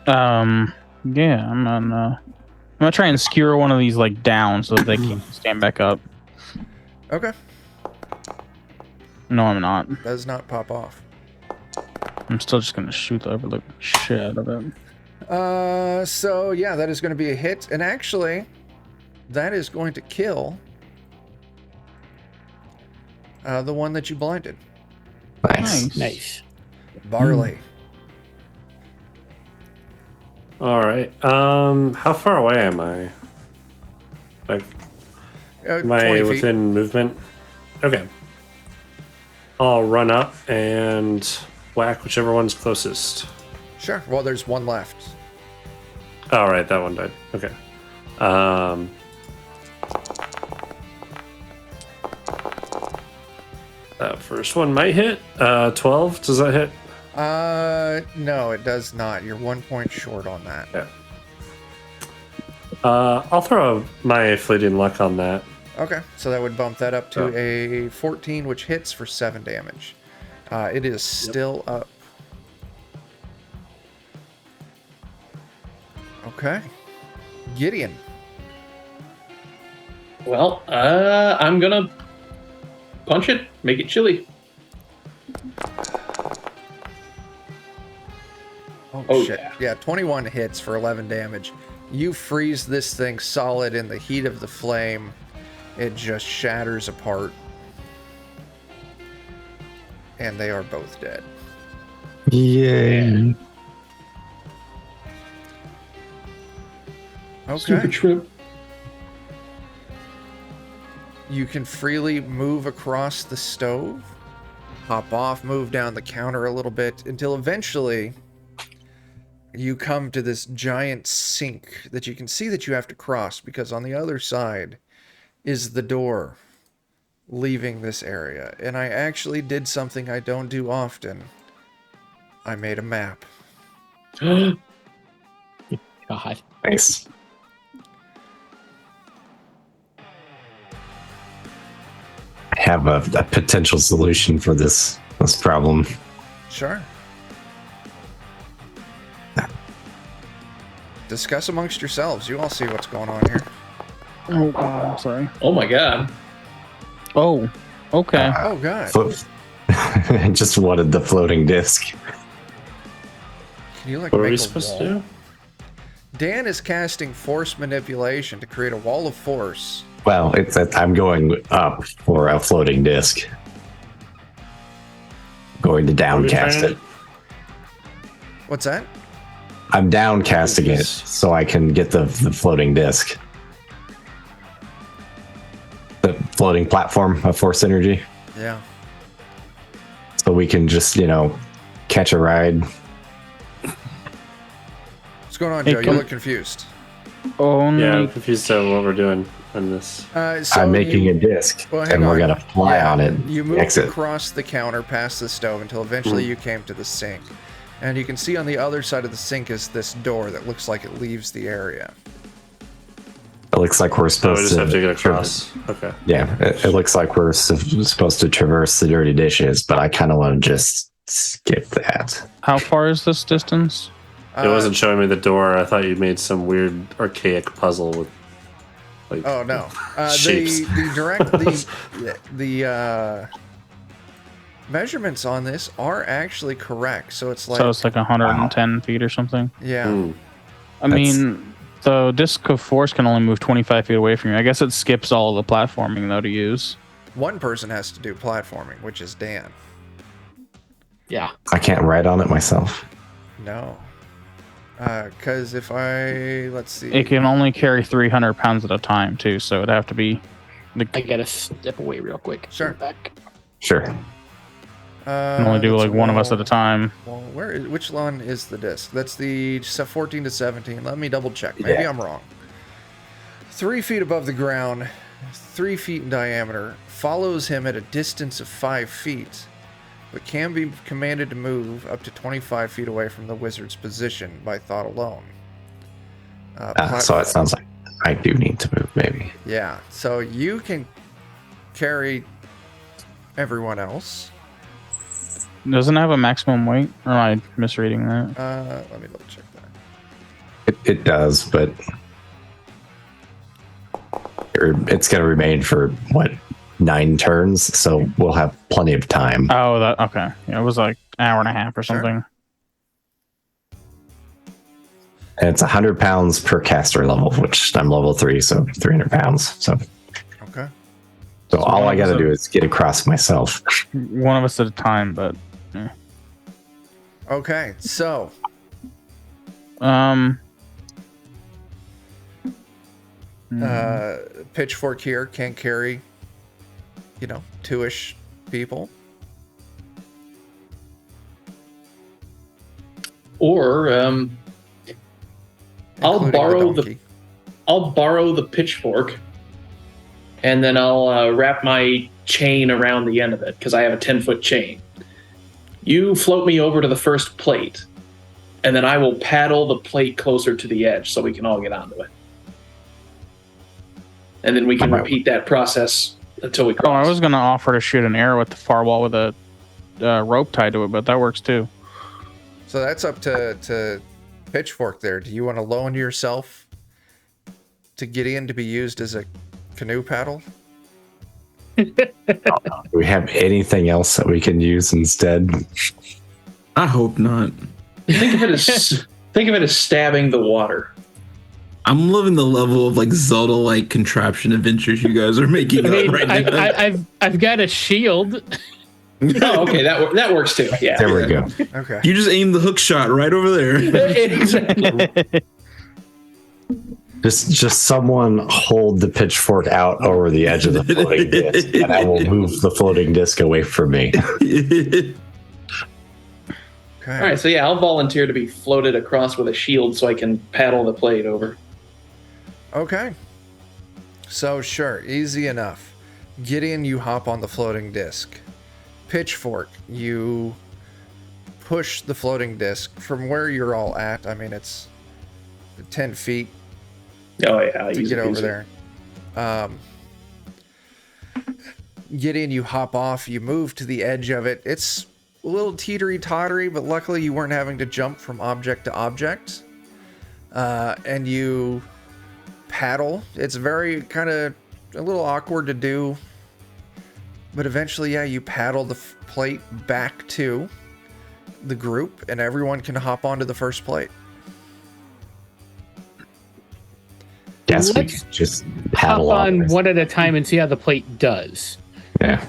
Yeah, I'm gonna try and skewer one of these like down so that they can stand back up. Okay, No, I'm not. does not pop off. I'm still just gonna shoot the overlook shit out of it. So yeah, that is going to be a hit, and actually, that is going to kill the one that you blinded, Nice. Nice. Barley. All right. How far away am I? Like, am I 20 feet. within movement? Okay. I'll run up and whack whichever one's closest. Sure. Well, there's one left. All right, that one died. Okay. That first one might hit. 12. Does that hit? No, it does not. You're 1 point short on that. Yeah. I'll throw my fleeting luck on that. Okay, so that would bump that up to Oh. a 14, which hits for 7 damage. It is still up. Okay. Gideon. Well, I'm gonna punch it, make it chilly. Oh, shit. yeah. Yeah, 21 hits for 11 damage. You freeze this thing solid in the heat of the flame. It just shatters apart. And they are both dead. Yay. Okay. Stupid shrimp. You can freely move across the stove, hop off, move down the counter a little bit, until eventually you come to this giant sink that you can see that you have to cross, because on the other side is the door leaving this area. And I actually did something I don't do often. I made a map. God. Nice. I have a potential solution for this problem. Sure. discuss amongst yourselves. You all see what's going on here. Oh god, I'm sorry. Oh my god. Oh, okay. Oh god. Just wanted the floating disc. Can you like What are make we a supposed wall? to do? Dan is casting force manipulation to create a wall of force. Well, it's that I'm going up for a floating disc. Going to downcast trying it. What's that? I'm downcasting it so I can get the floating disc. The floating platform of force energy. Yeah. So we can just, catch a ride. What's going on, Hey, Joe? You come- look confused. Only Yeah, I'm confused at what we're doing on this. So I'm making a disc, Well, hang and we're on. gonna fly Yeah, on it. You moved exit. across the counter past the stove until eventually you came to the sink. And you can see on the other side of the sink is this door that looks like it leaves the area. It looks like we're Oh, supposed we just to have to get across. Okay. Yeah, it looks like we're supposed to traverse the dirty dishes, but I kind of want to just skip that. how far is this distance? It wasn't showing me the door. I thought you made some weird archaic puzzle with like Oh no. Shapes. The measurements on this are actually correct. So it's like So it's like 110 feet or something. yeah. I mean, the disc of force can only move 25 feet away from you. I guess it skips all of the platforming though to use. One person has to do platforming, which is Dan. Yeah. I can't ride on it myself. No. Because if let's see. It can only carry 300 pounds at a time too, so it'd have to be. I gotta step away real quick. Sure. Back. Sure. Can only do that's like one of us at a time. Well, which one is the disc? That's the 14 to 17. Let me double check. Maybe Yeah. I'm wrong. 3 feet above the ground, 3 feet in diameter, follows him at a distance of 5 feet, but can be commanded to move up to 25 feet away from the wizard's position by thought alone. So it sounds like I do need to move, maybe. Yeah, so you can carry everyone else. Doesn't it have a maximum weight? Or am I misreading that? Let me double check that. It does, but it's going to remain for 9 turns, so we'll have plenty of time. Oh, that okay. Yeah, it was like an hour and a half or Sure. something. And it's 100 pounds per caster level, which I'm level 3, so 300 pounds. So Okay. all I got to do is get across myself. One of us at a time, but Okay, so pitchfork here can carry, 2-ish people. Or I'll including borrow donkey. I'll borrow the pitchfork, and then I'll wrap my chain around the end of it because I have a 10-foot chain. You float me over to the first plate, and then I will paddle the plate closer to the edge so we can all get onto it. And then we can repeat that process until we I cross. was gonna offer to shoot an arrow at the far wall with a rope tied to it, but that works too. So that's up to pitchfork there. Do you want to loan yourself to Gideon to be used as a canoe paddle? Do we have anything else that we can use instead? I hope not. Think of it as stabbing the water. I'm loving the level of like Zelda-like contraption adventures you guys are making I mean, up right now. I've got a shield. Oh, okay, that works too. Yeah. There we go. Okay. You just aim the hook shot right over there. Exactly. Just someone hold the pitchfork out over the edge of the floating disc, and I will move the floating disc away from me. Okay. All right, so yeah, I'll volunteer to be floated across with a shield so I can paddle the plate over. Okay. So sure, easy enough. Gideon, you hop on the floating disc. Pitchfork, you push the floating disc from where you're all at. I mean, it's 10 feet Oh yeah, to get over there. Gideon, you hop off, you move to the edge of it. It's a little teetery-tottery, but luckily you weren't having to jump from object to object. and you paddle. It's very kind of a little awkward to do, but eventually, yeah, you paddle the plate back to the group, and everyone can hop onto the first plate. Guess we Let's could just Hop paddle on on. one at a time and see how the plate does. Yeah.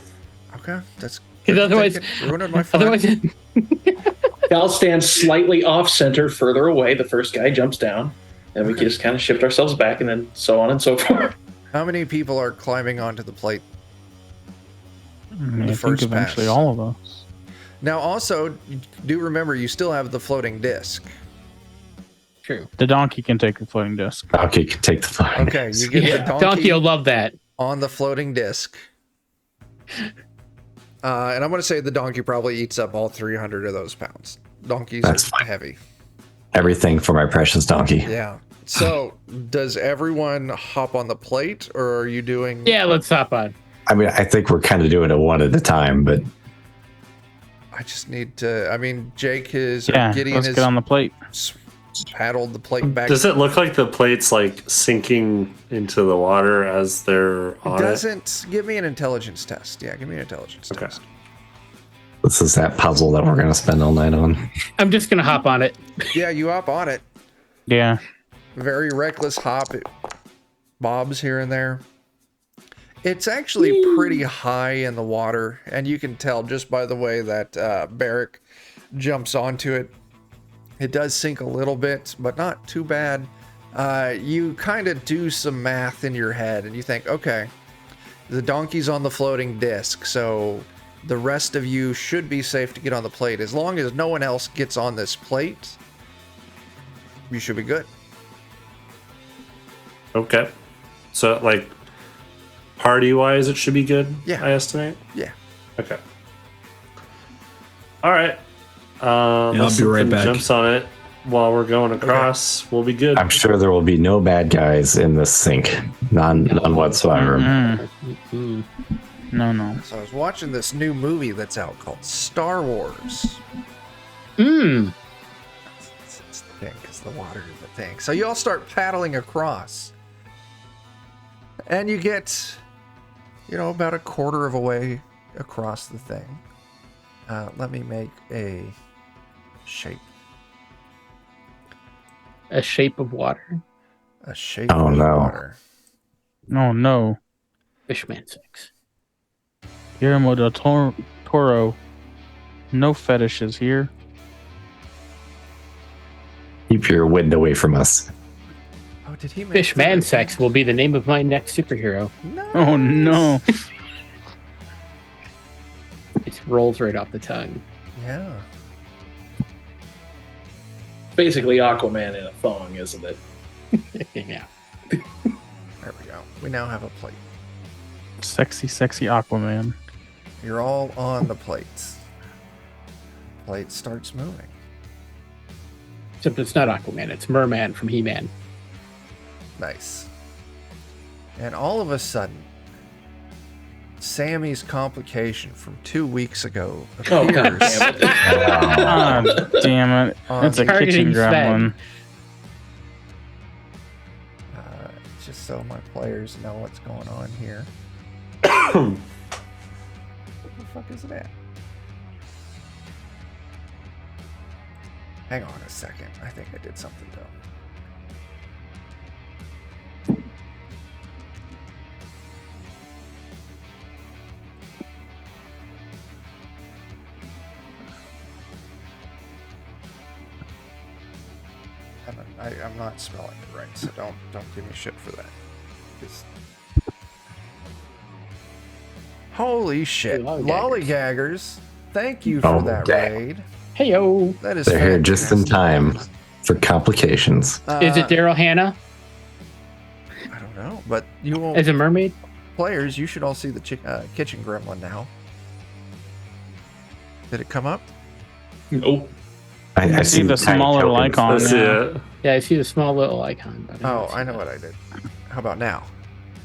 Okay, that's Because otherwise, ruining my fun. otherwise, Val stands slightly off center, further away. The first guy jumps down, and we can just kind of shift ourselves back, and then so on and so forth. How many people are climbing onto the plate? I mean, The I think first eventually pass. all of us. Now, also, do remember you still have the floating disc. true. The donkey can take the floating disc. Okay, can take the flying. Okay, you get the Yeah, donkey Donkey will love that. on the floating disc. And I'm going to say the donkey probably eats up all 300 of those pounds. Donkeys That's are fine. heavy. Everything for my precious donkey. Yeah. So, does everyone hop on the plate, or are you doing... Yeah, let's hop on. I mean, I think we're kind of doing it one at a time, but I just need to... I mean, Jake is... or Yeah, Gideon let's has get on the plate. paddled the plate back. Does it look like the plate's like sinking into the water as they're on it? Doesn't... Give me an intelligence test. Yeah, give me an intelligence Okay. test. this is that puzzle that we're going to spend all night on. I'm just gonna hop on it. Yeah, you hop on it. Yeah. Very reckless hop. It bobs here and there. It's actually pretty high in the water, and you can tell just by the way that Barrick jumps onto it. It does sink a little bit, but not too bad. You kind of do some math in your head, and you think, okay, the donkey's on the floating disc, so the rest of you should be safe to get on the plate. As long as no one else gets on this plate, you should be good. Okay. So, like, party-wise, it should be good, Yeah. I estimate? Yeah. Okay. All right. I'll Unless be right something back. jumps on it while we're going across, we'll be good. I'm sure there will be no bad guys in this sink. None whatsoever. Mm. No. So I was watching this new movie that's out called Star Wars. Mm. It's the thing, because the water is the thing. So you all start paddling across. And you get, about a quarter of a way across the thing. Let me make a shape. A shape of water. A shape Oh, of no. water. Oh no. Fishman 6. Guillermo del Toro. No fetishes here. Keep your wind away from us. Oh, did he make Fishman the- Sex will be the name of my next superhero. Nice. Oh no. It rolls right off the tongue. Yeah. Basically, Aquaman in a thong, isn't it? Yeah. There we go. We now have a plate. Sexy Aquaman. You're all on the plates. Plate starts moving. Except it's not Aquaman, it's Merman from He-Man. Nice. And all of a sudden, Sammy's complication from 2 weeks ago Oh, appears God damn it. Ah, damn it. on That's a the- kitchen Targeting Sven. gremlin. just so my players know what's going on here. Where the fuck is it at? Hang on a second. I think I did something dumb. I'm not spelling it right, so don't give me shit for that. Just... Holy shit. Lollygaggers. Thank you for Oh, that dang. raid. Heyo. That is They're here just in fantastic. time for complications. Is it Daryl Hannah I don't know, but you won't. as a mermaid? Players, you should all see the kitchen gremlin now. Did it come up? Nope. I see the tiny smaller tokens. icon. Let's see Yeah. it. Yeah, I see the small little icon. But Oh, don't see I know that. what I did. How about now?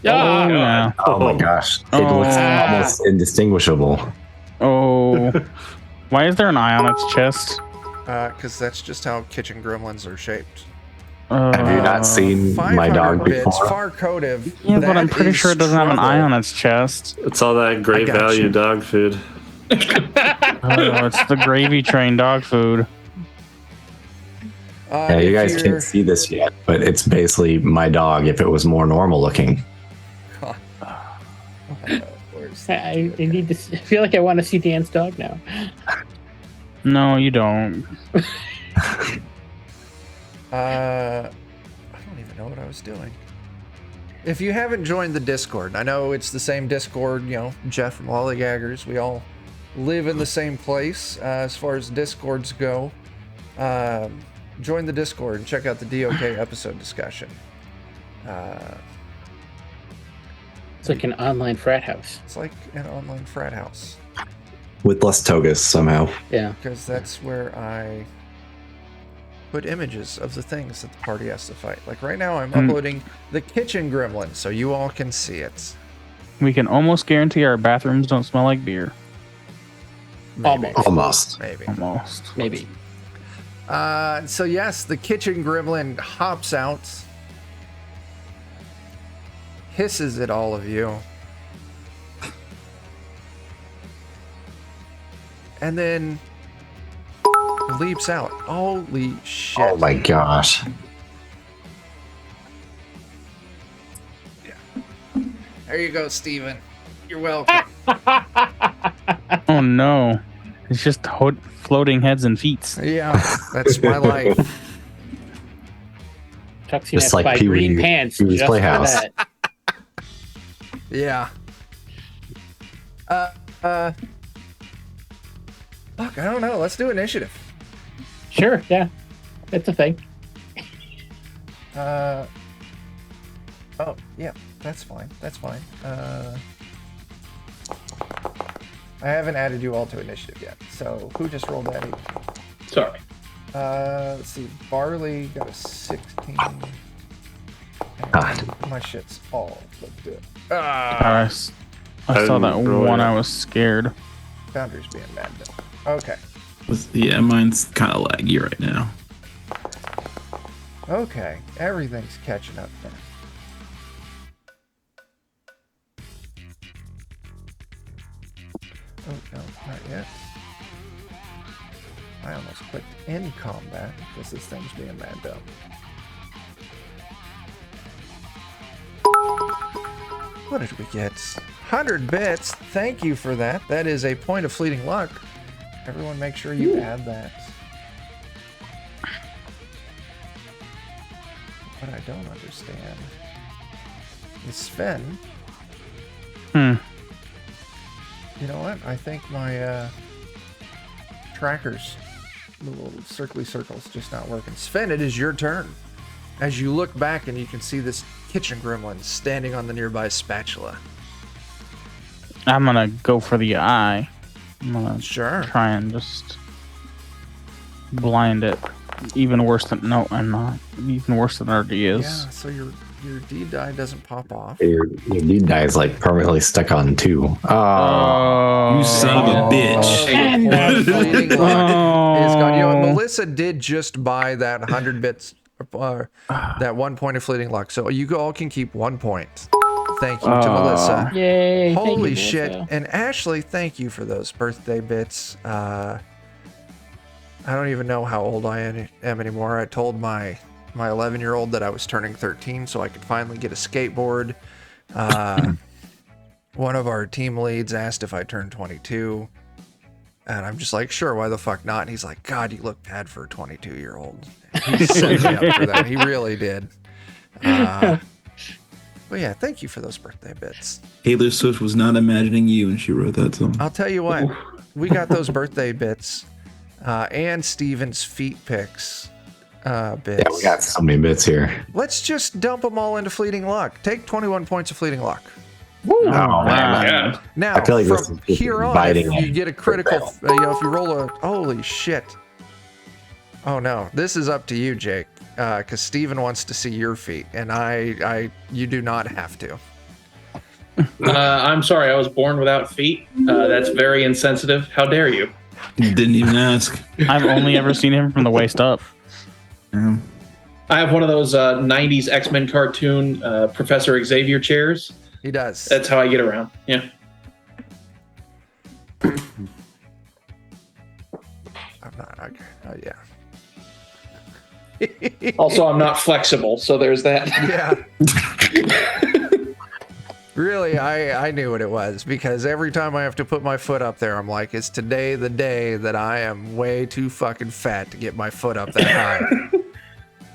Ah! Yeah. Oh my gosh. It Oh. looks almost indistinguishable. Oh. Why is there an eye on its chest? Because that's just how kitchen gremlins are shaped. Have you not seen my 500 dog bits, before? far coative. Yeah, but I'm That pretty is sure it doesn't have an eye trouble. on its chest. It's all that great got value you. dog food. Oh, it's the gravy train dog food. Yeah, you if guys you're- can't see this yet, but it's basically my dog if it was more normal looking. Where's I need to. I feel like I want to see Dan's dog now. No, you don't. I don't even know what I was doing. If you haven't joined the Discord, I know it's the same Discord, you know, Jeff and Lollygaggers, we all live in the same place as far as Discords go. Join the Discord and check out the DOK episode discussion. It's like an online frat house. It's like an online frat house, With less togas somehow. Yeah. because that's where I put images of the things that the party has to fight. Like right now, I'm uploading the kitchen gremlin, so you all can see it. We can almost guarantee our bathrooms don't smell like beer. Maybe. Almost. Maybe. Almost. Maybe. So yes, the kitchen gremlin hops out, hisses at all of you, and then leaps out. Holy shit. Oh my gosh. There you go, Steven. You're welcome. Oh no. It's just floating heads and feet. Yeah, that's my life. Chuck's Just gonna have to like buy Pee-wee- green pants Pee-wee's just for Playhouse. that. Yeah. Fuck, I don't know. Let's do initiative. Sure, yeah. That's a thing. Oh, yeah, that's fine. That's fine. I haven't added you all to initiative yet. So who just rolled that 8? Sorry. Let's see. Barley got a 16. God. My shit's all flipped to it. I saw that one. I was scared. Foundry's being mad though. Okay. Yeah, mine's kind of laggy right now. Okay. Everything's catching up now. Oh, no, not yet. I almost clicked in combat because this thing's being mad up. What did we get? 100 bits. Thank you for that. That is a point of fleeting luck. Everyone make sure you add that. What I don't understand is Sven. You know what? I think my trackers, the little circly circles, just not working. Sven, it is your turn. As you look back and you can see this kitchen gremlin standing on the nearby spatula. I'm gonna go for the eye. I'm gonna Sure. try and just blind it. Even worse than I'm not. Even worse than it already is. Yeah, so your D die doesn't pop off. Your D die is like permanently stuck on 2. Oh, You son of a bitch. Fleeting luck Oh. is gone. You know what? Melissa did just buy that 100 bits, that 1 point of fleeting luck. So you all can keep 1 point. Thank you to Melissa. Yay. thank Holy you, shit. Melissa. And Ashley, thank you for those birthday bits. I don't even know how old I am anymore. I told my 11-year-old that I was turning 13 so I could finally get a skateboard. One of our team leads asked if I turned 22. And I'm just like, sure, why the fuck not? And he's like, God, you look bad for a 22-year-old. He set me up for that. He really did. But yeah, thank you for those birthday bits. Taylor Swift was not imagining you when she wrote that song. I'll tell you what, we got those birthday bits and Steven's feet pics bits. Yeah, we got so many bits here. Let's just dump them all into fleeting luck. Take 21 points of fleeting luck. Oh, man. Yeah. Now, I feel like this from is just here on, biting if you in get a critical, if you roll a, holy shit. Oh no, this is up to you, Jake, because Steven wants to see your feet, and you do not have to. I'm sorry, I was born without feet. That's very insensitive. How dare you? Didn't even ask. I've only ever seen him from the waist up. Yeah. I have one of those 90s X-Men cartoon Professor Xavier chairs. He does. That's how I get around. Yeah. I'm not. Okay. Yeah. Also, I'm not flexible, so there's that. Yeah. Really, I knew what it was because every time I have to put my foot up there, I'm like, is today the day that I am way too fucking fat to get my foot up that high?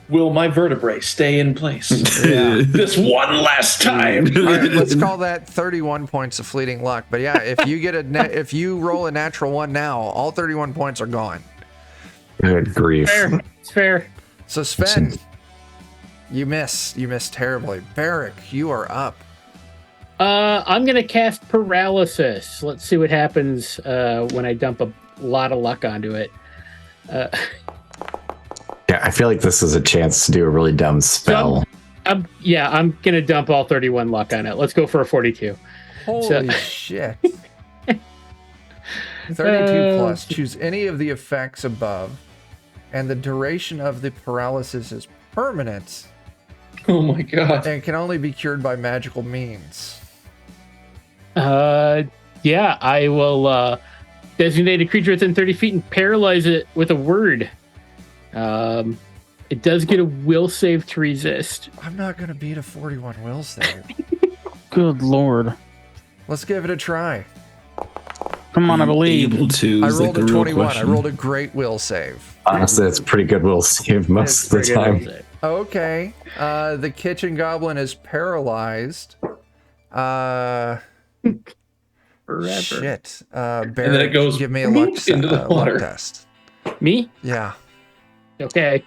Will my vertebrae stay in place? Yeah. This one last time. All right, let's call that 31 points of fleeting luck. But yeah, if you get if you roll a natural one now, all 31 points are gone. Good grief. Fair. It's fair. So Sven, you miss terribly. Barrick, you are up. I'm gonna cast paralysis. Let's see what happens when I dump a lot of luck onto it. Yeah, I feel like this is a chance to do a really dumb spell. I'm gonna dump all 31 luck on it. Let's go for a 42. Holy shit. 32 plus. Choose any of the effects above, and the duration of the paralysis is permanent Oh my god. and can only be cured by magical means. Yeah, I will designate a creature within 30 feet and paralyze it with a word. It does get a will save to resist. I'm not going to beat a 41 will save. Good lord. Let's give it a try. Come on, I believe. Able to I is, like, rolled the a real 21. I question. rolled a great will save. Honestly, it's pretty good will save most of the Pretty good time. will save. Okay. The kitchen goblin is paralyzed. Forever. Shit. then Barrett, it goes give me a luck, into the luck water. test. Me? Yeah. Okay.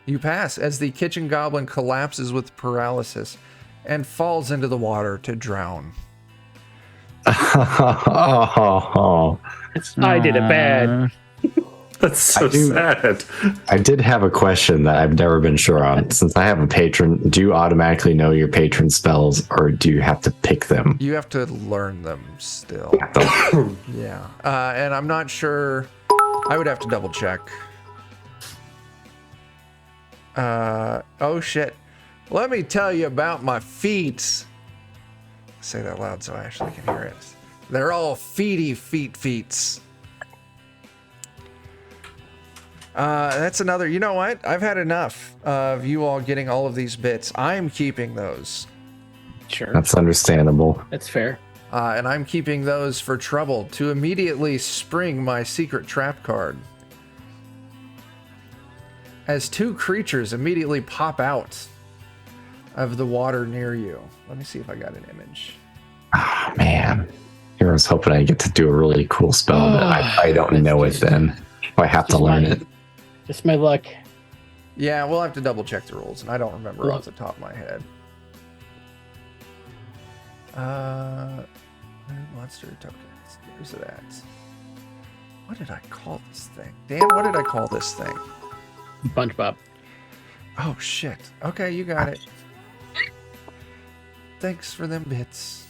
You pass as the kitchen goblin collapses with paralysis and falls into the water to drown. Oh, I did it bad. That's so I do- sad. I did have a question that I've never been sure on. Since I have a patron, do you automatically know your patron spells, or do you have to pick them? You have to learn them still. Yeah. And I'm not sure. I would have to double check. Oh shit. Let me tell you about my feet. Say that loud so I actually can hear it. They're all feets. That's another. You know what? I've had enough of you all getting all of these bits. I'm keeping those. Sure. That's understandable. That's fair. And I'm keeping those for trouble to immediately spring my secret trap card. As two creatures immediately pop out of the water near you. Let me see if I got an image. Ah, man. Here I was hoping I get to do a really cool spell, but I don't know it then. I have to learn it. Just my luck. Yeah, we'll have to double check the rules, and I don't remember off the top of my head. Monster tokens. Where's it at? What did I call this thing? Dan, what did I call this thing? SpongeBob. Oh, shit. Okay, you got it. Thanks for them bits.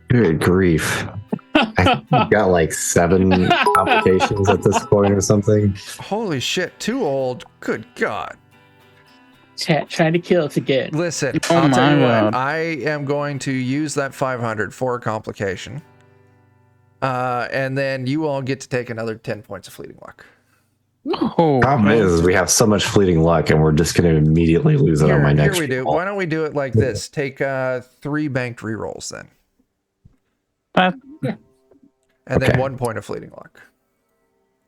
Good grief. I think you've got like 7 complications at this point or something. Holy shit, too old. Good God. Chat trying to kill us again. Listen, Oh I'll tell my you God. what. I am going to use that 500 for a complication. And then you all get to take another 10 points of fleeting luck. Oh, Problem is, we have so much fleeting luck, and we're just going to immediately lose it on my next Here we do. roll. Why don't we do it like this? Take 3 banked rerolls then. that, And then Okay. 1 point of fleeting luck.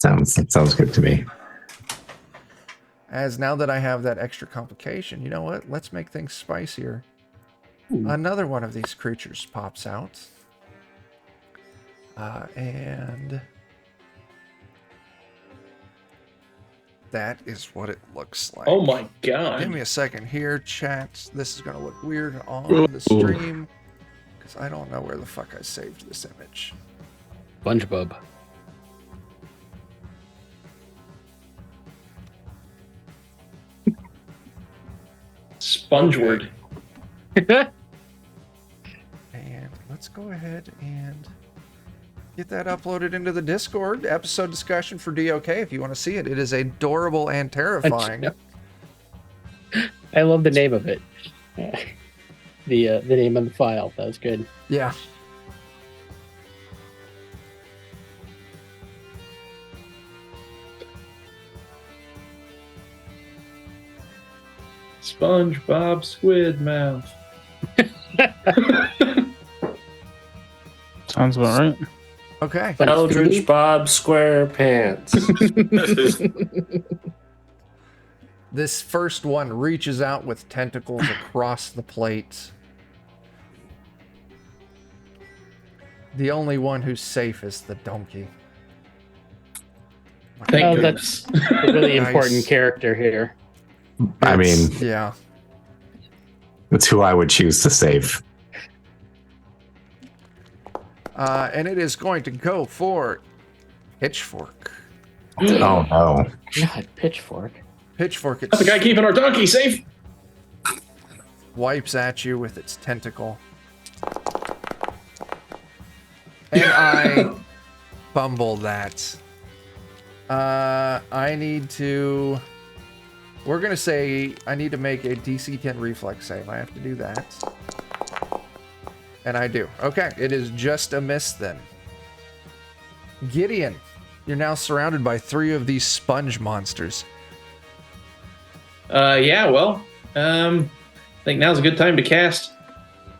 Sounds good to me. As now that I have that extra complication, you know what? Let's make things spicier. Another one of these creatures pops out. And that is what it looks like. Oh my Give god. me a second here, chat. This is going to look weird on the stream because I don't know where the fuck I saved this image. SpongeBob. Spongeward. And let's go ahead and get that uploaded into the Discord episode discussion for DOK if you want to see it. It is adorable and terrifying. I love the name of it. The name on the file. That was good. Yeah. SpongeBob Squidmouth. Sounds about right. Okay. Eldridge Bob SquarePants. This first one reaches out with tentacles across the plate. The only one who's safe is the donkey. Thank that's goodness. a really Nice. important character here. I mean, Yeah. it's who I would choose to save. And it is going to go for Pitchfork. Oh no. God, pitchfork. Pitchfork That's the guy keeping our donkey safe. wipes at you with its tentacle. And I fumble that. I need to... We're going to say I need to make a DC 10 reflex save. I have to do that. And I do. Okay, it is just a miss then. Gideon, you're now surrounded by 3 of these sponge monsters. Yeah, well, I think now's a good time to cast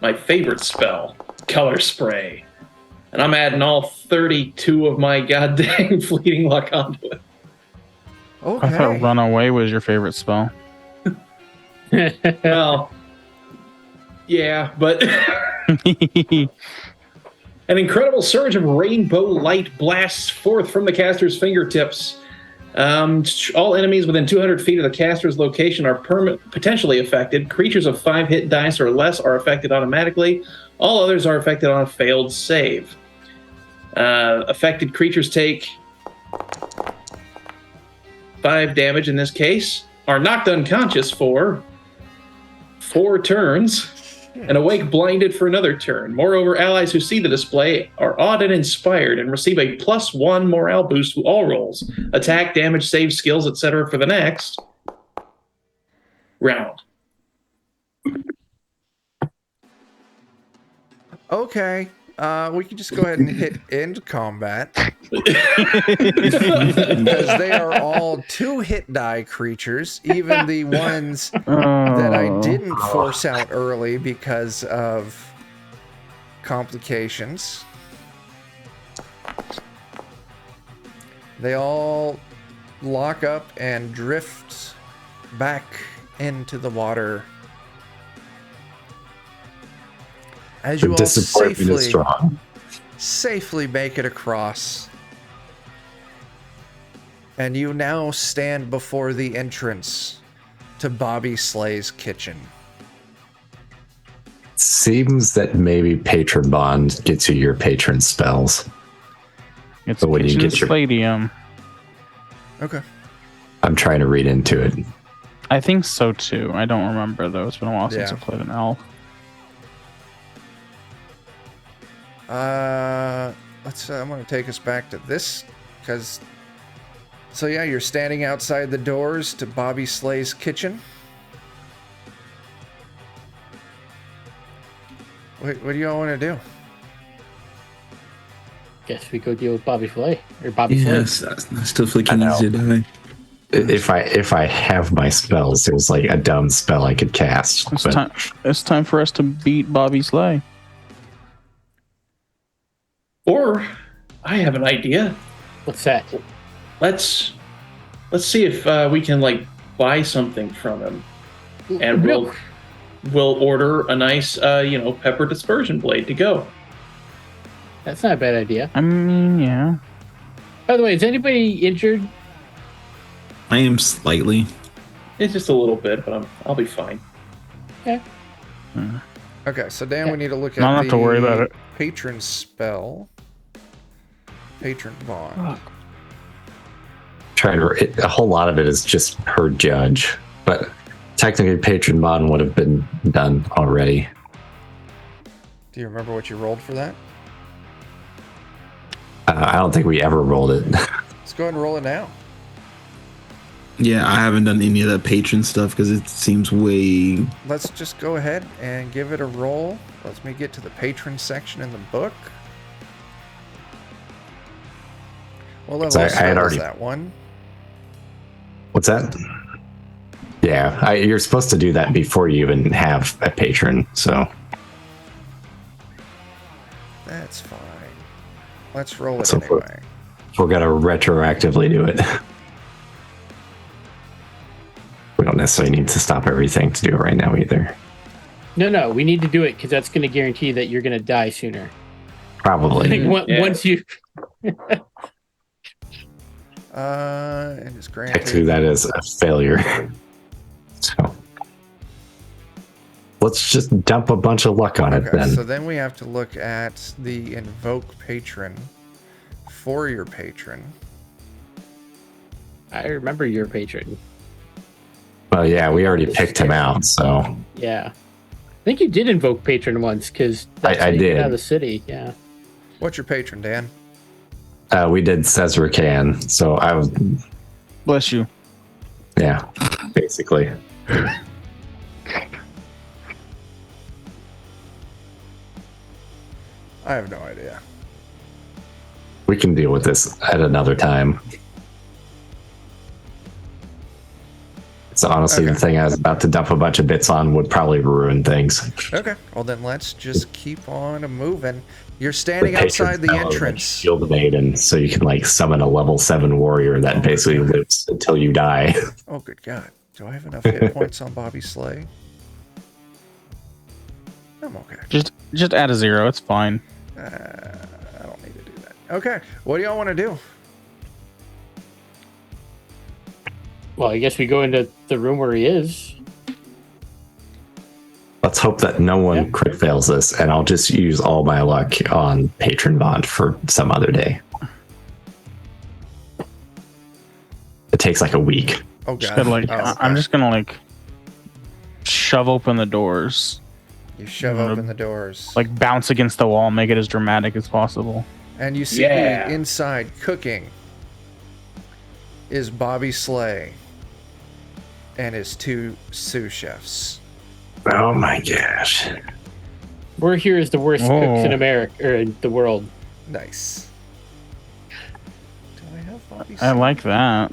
my favorite spell, Color Spray. And I'm adding all 32 of my goddamn fleeting luck onto it. Okay. I thought Run Away was your favorite spell. Well, yeah, but an incredible surge of rainbow light blasts forth from the caster's fingertips. All enemies within 200 feet of the caster's location are potentially affected. Creatures of 5 hit dice or less are affected automatically. All others are affected on a failed save. Affected creatures take 5 damage in this case, are knocked unconscious for 4 turns, and awake blinded for another turn. Moreover, allies who see the display are awed and inspired and receive a +1 morale boost to all rolls, attack, damage, save, skills, etc. for the next round. Okay. We can just go ahead and hit end combat. Because they are all 2 hit die creatures, even the ones that I didn't force out early because of complications. They all lock up and drift back into the water. As you all Disappointment is safely make it across. And you now stand before the entrance to Bobby Slay's kitchen. Seems that maybe Patron Bond gets you your patron spells. It's But when you Kitchen get your- Stadium. Okay. I'm trying to read into it. I think so too. I don't remember though. It's been a while since Yeah. I played an elf. I'm going to take us back to this because. So yeah, you're standing outside the doors to Bobby Slay's kitchen. What do y'all want to do? Guess we go deal with Bobby Flay or Bobby Yes, I still feel like he needs to die. If I have my spells, there's like a dumb spell I could cast. But It's time for us to beat Bobby Slay. Or, I have an idea. What's that? Let's see if we can like buy something from him, and we'll order a nice pepper dispersion blade to go. That's not a bad idea. I mean, yeah. By the way, is anybody injured? I am slightly. It's just a little bit, but I'll be fine. Okay, so Dan, we need to look at Not have to worry about it. patron spell. Patron bond. a whole lot of it is just per judge, but technically patron bond would have been done already. Do you remember what you rolled for that? I don't think we ever rolled it. Let's go ahead and roll it now. Yeah, I haven't done any of that patron stuff because it seems way. Let's just go ahead and give it a roll. Let me get to the patron section in the book. What level So I of had spell is already- that one? What's that? Yeah, you're supposed to do that before you even have a patron. So That's fine. Let's roll it So for- anyway. we're gonna retroactively do it. We don't necessarily need to stop everything to do it right now either. No, we need to do it because that's going to guarantee that you're going to die sooner. Probably. Yeah. Once you. And it's Technically, granted. that is a failure. So let's just dump a bunch of luck on it Okay, then. so then we have to look at the invoke patron for your patron. I remember your patron. Well, yeah, we already picked him out, so Yeah. I think you did invoke patron once because I did. Out of the city. Yeah. What's your patron, Dan? we did Cesar Can. So I was, Bless you. yeah, basically. I have no idea. We can deal with this at another time. So honestly, Okay. the thing I was about to dump a bunch of bits on would probably ruin things. Okay, well then let's just keep on moving. You're The standing outside the spell is like entrance. Shield Maiden, so you can like summon a level 7 warrior that basically lives until you die. Oh, good God. Do I have enough hit points on Bobby Slay? I'm okay. Just add a 0. It's fine. I don't need to do that. Okay, what do y'all want to do? Well, I guess we go into the room where he is. Let's hope that no one Yeah. crit fails this, and I'll just use all my luck on Patron Bond for some other day. It takes like a week. Oh, Just God. gonna, like, Oh, I'm okay. just gonna like shove open the doors, You shove open the doors. like bounce against the wall, make it as dramatic as possible. And you see Yeah. inside cooking is Bobby Slay and his 2 sous chefs. Oh my gosh. We're here as the worst cooks in Oh. America or in the world. Nice. Do I have Bobby I Slay? like that.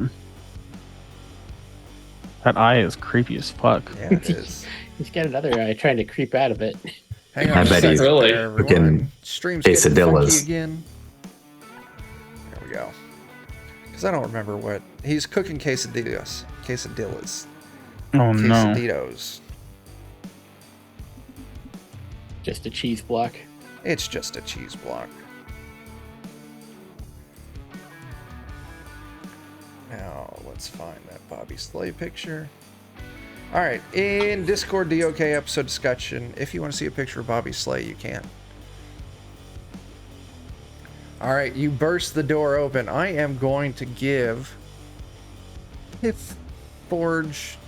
That eye is creepy as fuck. Yeah, it is. He's got another eye trying to creep out of it. Hang on I a bet second he's really there, everyone. fucking Stream's getting quesadillas. funky again. There we go. Because I don't remember what... He's cooking quesadillas. Quesadillas. Oh no. Quesaditos. Just a cheese block. It's just a cheese block. Now, let's find that Bobby Slay picture. Alright, in Discord DOK episode discussion, if you want to see a picture of Bobby Slay, you can. Alright, you burst the door open. I am going to give, if Forge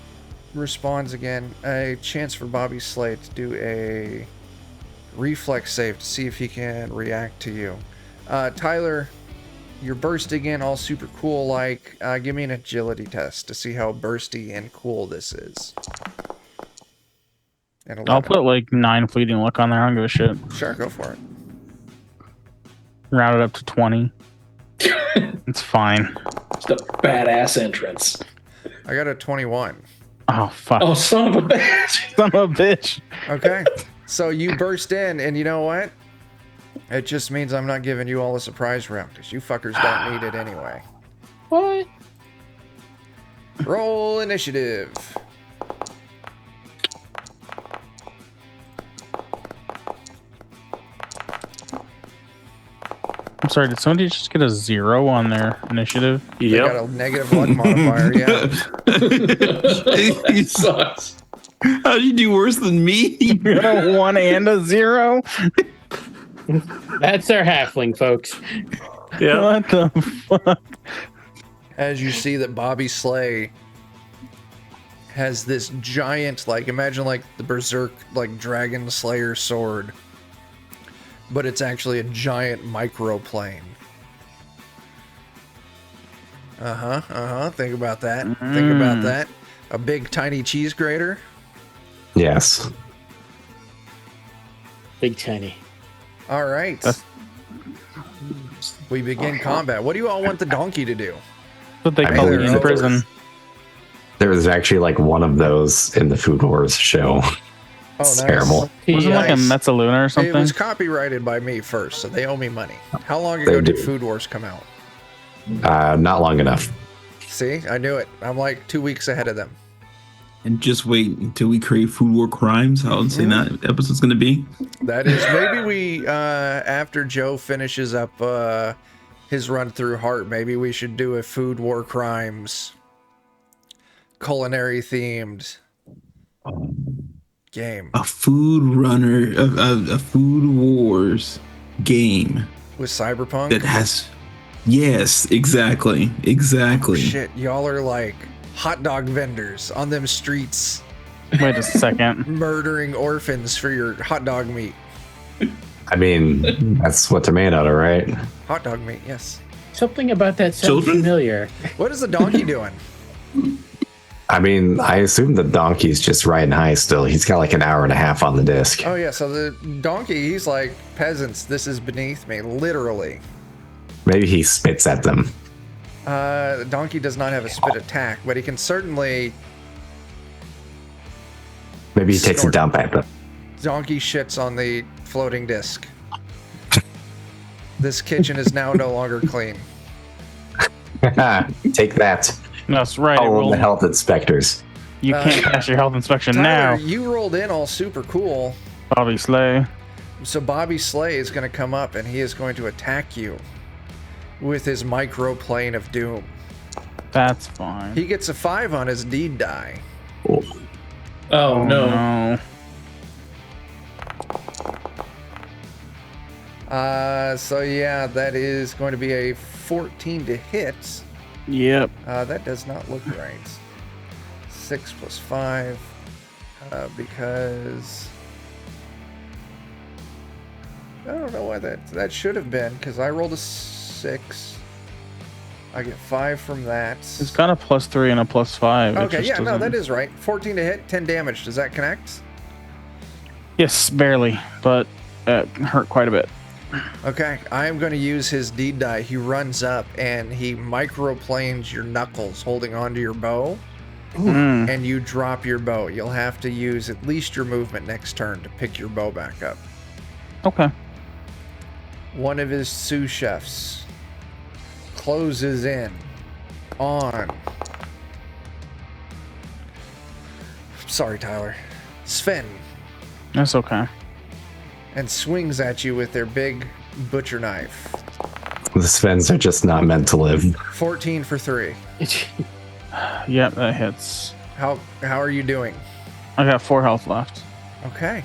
responds again, a chance for Bobby Slay to do a reflex save to see if he can react to you. Tyler, you're bursting in all super cool like. Give me an agility test to see how bursty and cool this is. And I'll put like 9 fleeting luck on there. I don't give a shit. Sure, go for it. Round it up to 20. It's fine. Just a badass entrance. I got a 21. Oh fuck. Oh, son of a bitch. Son of a bitch. Okay. So you burst in, and you know what? It just means I'm not giving you all a surprise round, because you fuckers don't need it anyway. What? Roll initiative. I'm sorry, did somebody just get a 0 on their initiative? They Yep. got a negative luck modifier, yeah. He sucks. How'd you do worse than me? You got a 1 and a 0? That's our halfling, folks. Yeah. What the fuck? As you see that Bobby Slay has this giant, like, imagine like the Berserk, like, Dragon Slayer sword, but it's actually a giant microplane. Think about that. Think Mm. about that. A big, tiny cheese grater. Yes. Big tiny. All right. That's- We begin combat. What do you all want the donkey to do? What they I call believe it in so. prison. There was actually like one of those in the Food Wars show. Oh, It's nice. terrible. Wasn't it like a Nice. Metzaluna or It something? was copyrighted by me first, so they owe me money. How long They ago did do. Food Wars come out? Not long enough. See, I knew it. I'm like 2 weeks ahead of them. And just wait until we create Food War Crimes. How insane that episode's going to be. That is, maybe we, after Joe finishes up his run through Heart, maybe we should do a Food War Crimes culinary themed game A food runner, a Food Wars game with Cyberpunk. that has. Yes, exactly. Exactly. Shit, y'all are like hot dog vendors on them streets Wait a second. murdering orphans for your hot dog meat. I mean, that's what they're made out of, right? Hot dog meat, yes. Something about that sounds Children? familiar. What is the donkey doing? I mean, I assume the donkey's just riding high still. He's got like an hour and a half on the disc. Oh yeah, so the donkey, he's like, peasants, this is beneath me, literally. Maybe he spits at them. The donkey does not have a spit attack, but he can certainly Maybe he takes a Snort. dump at them. donkey shits on the floating disc. This kitchen is now no longer clean. Take that. That's right. It Oh, will, the health inspectors. you can't pass your health inspection Tyler, now, you rolled in all super cool. Bobby Slay. So Bobby Slay is going to come up and he is going to attack you with his microplane of doom. That's fine. He gets a 5 on his deed die. Oh, no. No. So yeah, that is going to be a 14 to hit. Yep. That does not look right. 6 plus 5, because I don't know why that should have been, because I rolled a 6. I get 5 from that. It's got a +3 and a +5. It Okay, just yeah, no, doesn't- that is right. 14 to hit, 10 damage. Does that connect? Yes, barely, but it hurt quite a bit. Okay, I am going to use his deed die. He runs up and he microplanes your knuckles holding onto your bow, Mm. and you drop your bow. You'll have to use at least your movement next turn to pick your bow back up. Okay. One of his sous chefs closes in on. Sorry, Tyler. Sven, That's okay. and swings at you with their big butcher knife. The Svens are just not meant to live. 14 for 3. Yep, that hits. How are you doing? I got 4 health left. Okay.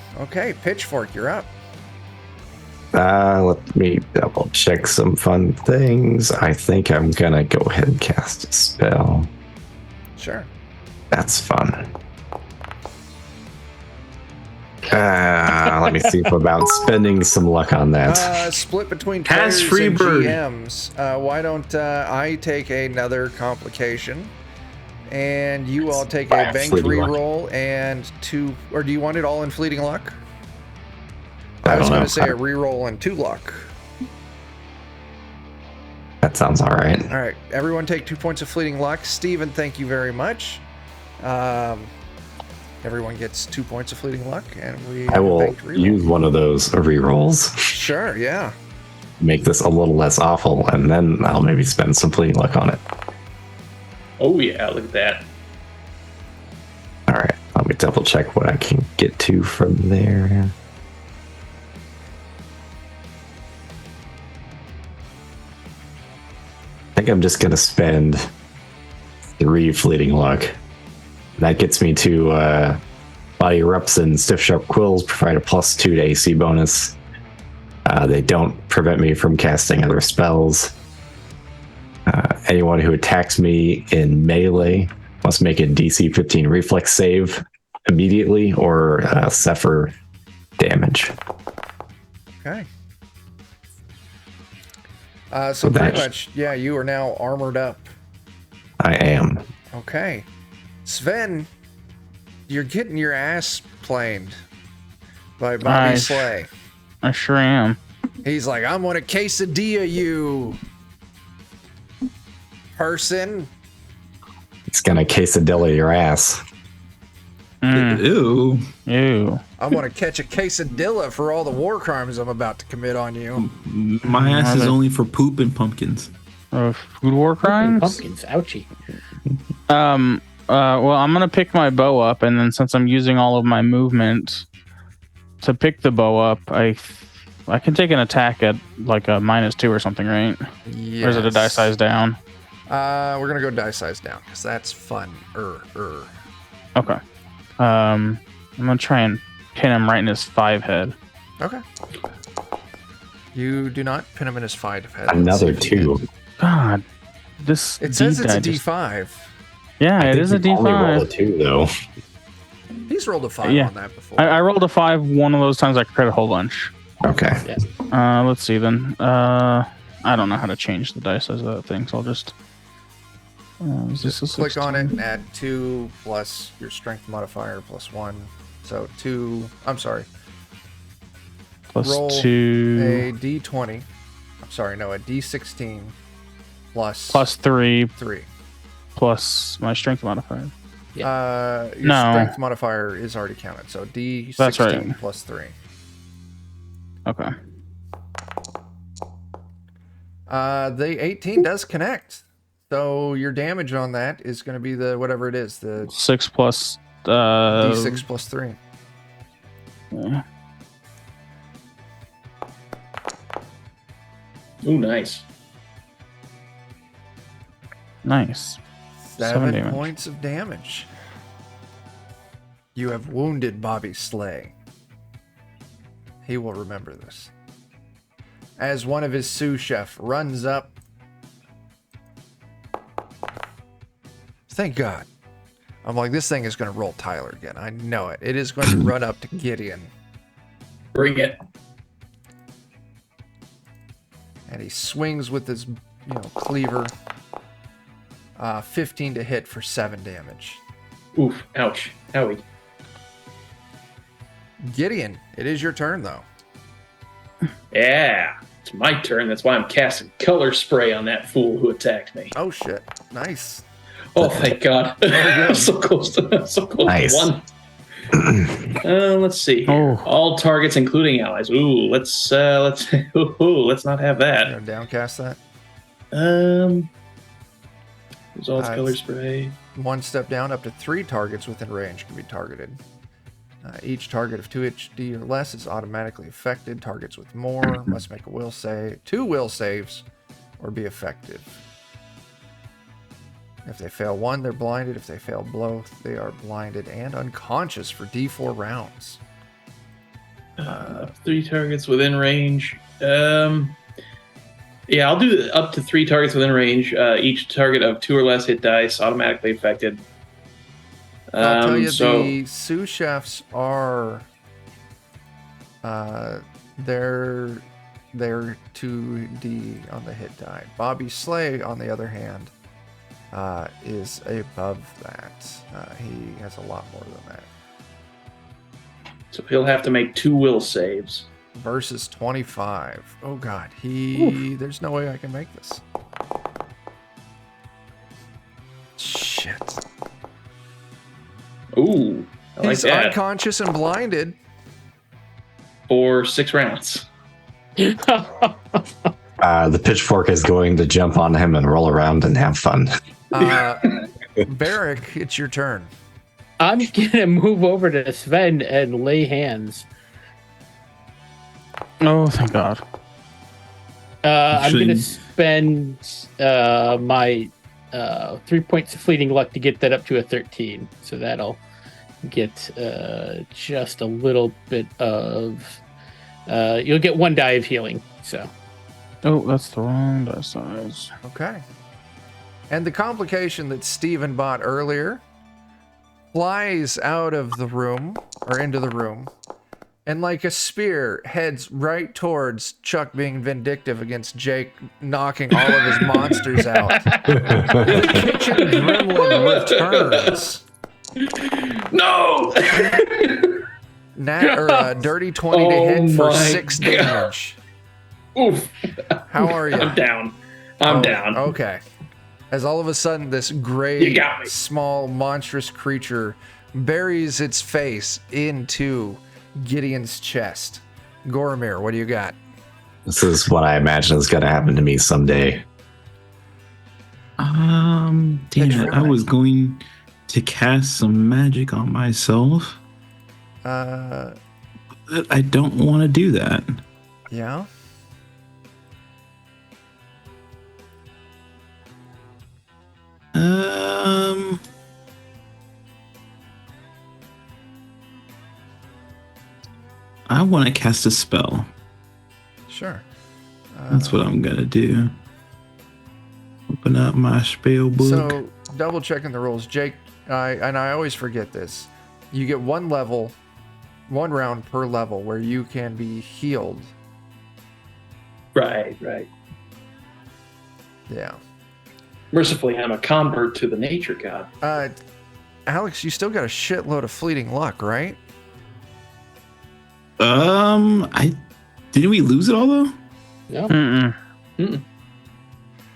Pitchfork, you're up. Let me double check some fun things. I think I'm gonna go ahead and cast a spell. Sure. That's fun. Let me see about spending some luck on that. Split between Cast players free and bird. GMs. Why don't I take another complication, and you all take a banked Fleeting luck. reroll and 2, or do you want it all in fleeting luck? I I was don't going know. to say a reroll and 2 luck. That sounds all right. All right, everyone take 2 points of fleeting luck. Steven, thank you very much. Everyone gets 2 points of fleeting luck, and we I have a will banked reroll. use one of those rerolls, Sure, yeah. make this a little less awful, and then I'll maybe spend some fleeting luck on it. Oh, yeah, look at that. All right, let me double check what I can get to from there. I think I'm just gonna spend 3 fleeting luck. That gets me to body erupts and stiff sharp quills provide a +2 to AC bonus. They don't prevent me from casting other spells. Anyone who attacks me in melee must make a DC 15 reflex save immediately or suffer damage. Okay. So That- pretty much, yeah, you are now armored up I am. Okay. Sven, you're getting your ass planed by Bobby Slay. I sure am. He's like, I'm gonna quesadilla you, person. It's gonna quesadilla your ass. Ew. Ew. I'm gonna catch a quesadilla for all the war crimes I'm about to commit on you. My ass is only for poop and pumpkins. Food war crimes? Pumpkins, ouchie. Well, I'm gonna pick my bow up, and then since I'm using all of my movement to pick the bow up, I can take an attack at like a -2 or something, right? Yes. Or is it a die size down? We're gonna go die size down because that's fun. Okay. I'm gonna try and pin him right in his 5 head. Okay. You do not pin him in his 5 head. Another 2. God, this. It says it's a D D5. Yeah, I it think is a we've only rolled a D5. 2 though. He's rolled a 5 Yeah. on that before. I rolled a 5 one of those times. I crit a whole bunch. Okay. Let's see then. I don't know how to change the dice size of that thing, so I'll just. Is this a Click on 16? it and add 2 plus your strength modifier plus 1. So 2. I'm sorry. Plus roll 2. A D20. I'm sorry, no, a D16 plus Plus 3 3. plus my strength modifier. Your No. strength modifier is already counted. So D16 That's right. plus 3. Okay. The 18 does connect. So your damage on that is going to be the whatever it is, the 6 plus. D6 plus 3. Yeah. Ooh, nice. Nice. 7 damage. points of damage. You have wounded Bobby Slay. He will remember this. As one of his sous chef runs up. Thank God. I'm like, this thing is going to roll Tyler again. I know it. It is going to run up to Gideon. Bring it. And he swings with his, cleaver. 15 to hit for 7 damage. Oof. Ouch. Owie. Gideon, it is your turn, though. Yeah. It's my turn. That's why I'm casting color spray on that fool who attacked me. Oh, shit. Nice. Oh, thank God. I'm so close to Nice. one. Let's see here. Oh. All targets, including allies. Ooh, let's not have that. You downcast that. Results, color spray. 1 step down, up to 3 targets within range can be targeted. Each target of 2 HD or less is automatically affected. Targets with more must make a will save, 2 will saves, or be effective. If they fail 1, they're blinded. If they fail both, they are blinded and unconscious for D4 rounds. 3 targets within range. Yeah, I'll do up to 3 targets within range. Each target of 2 or less hit dice automatically affected. I'll tell you, so the sous chefs are they're 2D on the hit die. Bobby Slay, on the other hand, is above that. He has a lot more than that. So he'll have to make 2 will saves. Versus 25. Oh god, there's no way I can make this. Shit. Ooh, I like He's that. unconscious and blinded. For 6 rounds. The pitchfork is going to jump on him and roll around and have fun. Barrick, it's your turn. I'm gonna move over to Sven and lay hands. Oh, thank God. I'm gonna spend my 3 points of fleeting luck to get that up to a 13. So that'll get just a little bit of. You'll get 1 die of healing. So. Oh, that's the wrong die size. Okay. And the complication that Steven bought earlier flies out of the room, or into the room, and like a spear heads right towards Chuck being vindictive against Jake knocking all of his monsters out. The kitchen gremlin returns. No! Dirty 20 to hit for 6 damage. Oof. How are you? I'm down. I'm down. Okay. As all of a sudden this You gray, got me. small, monstrous creature buries its face into Gideon's chest. Gormir, what do you got? This is what I imagine is going to happen to me someday. Damn it. I was going to cast some magic on myself. But I don't want to do that. Yeah. I want to cast a spell. Sure. That's what I'm gonna do. Open up my spell book. So, double checking the rules, Jake. I always forget this. You get one round per level where you can be healed. Right. Yeah. Mercifully, I'm a convert to the nature god. Alex, you still got a shitload of fleeting luck, right? Didn't we lose it all though? No. Mm-mm.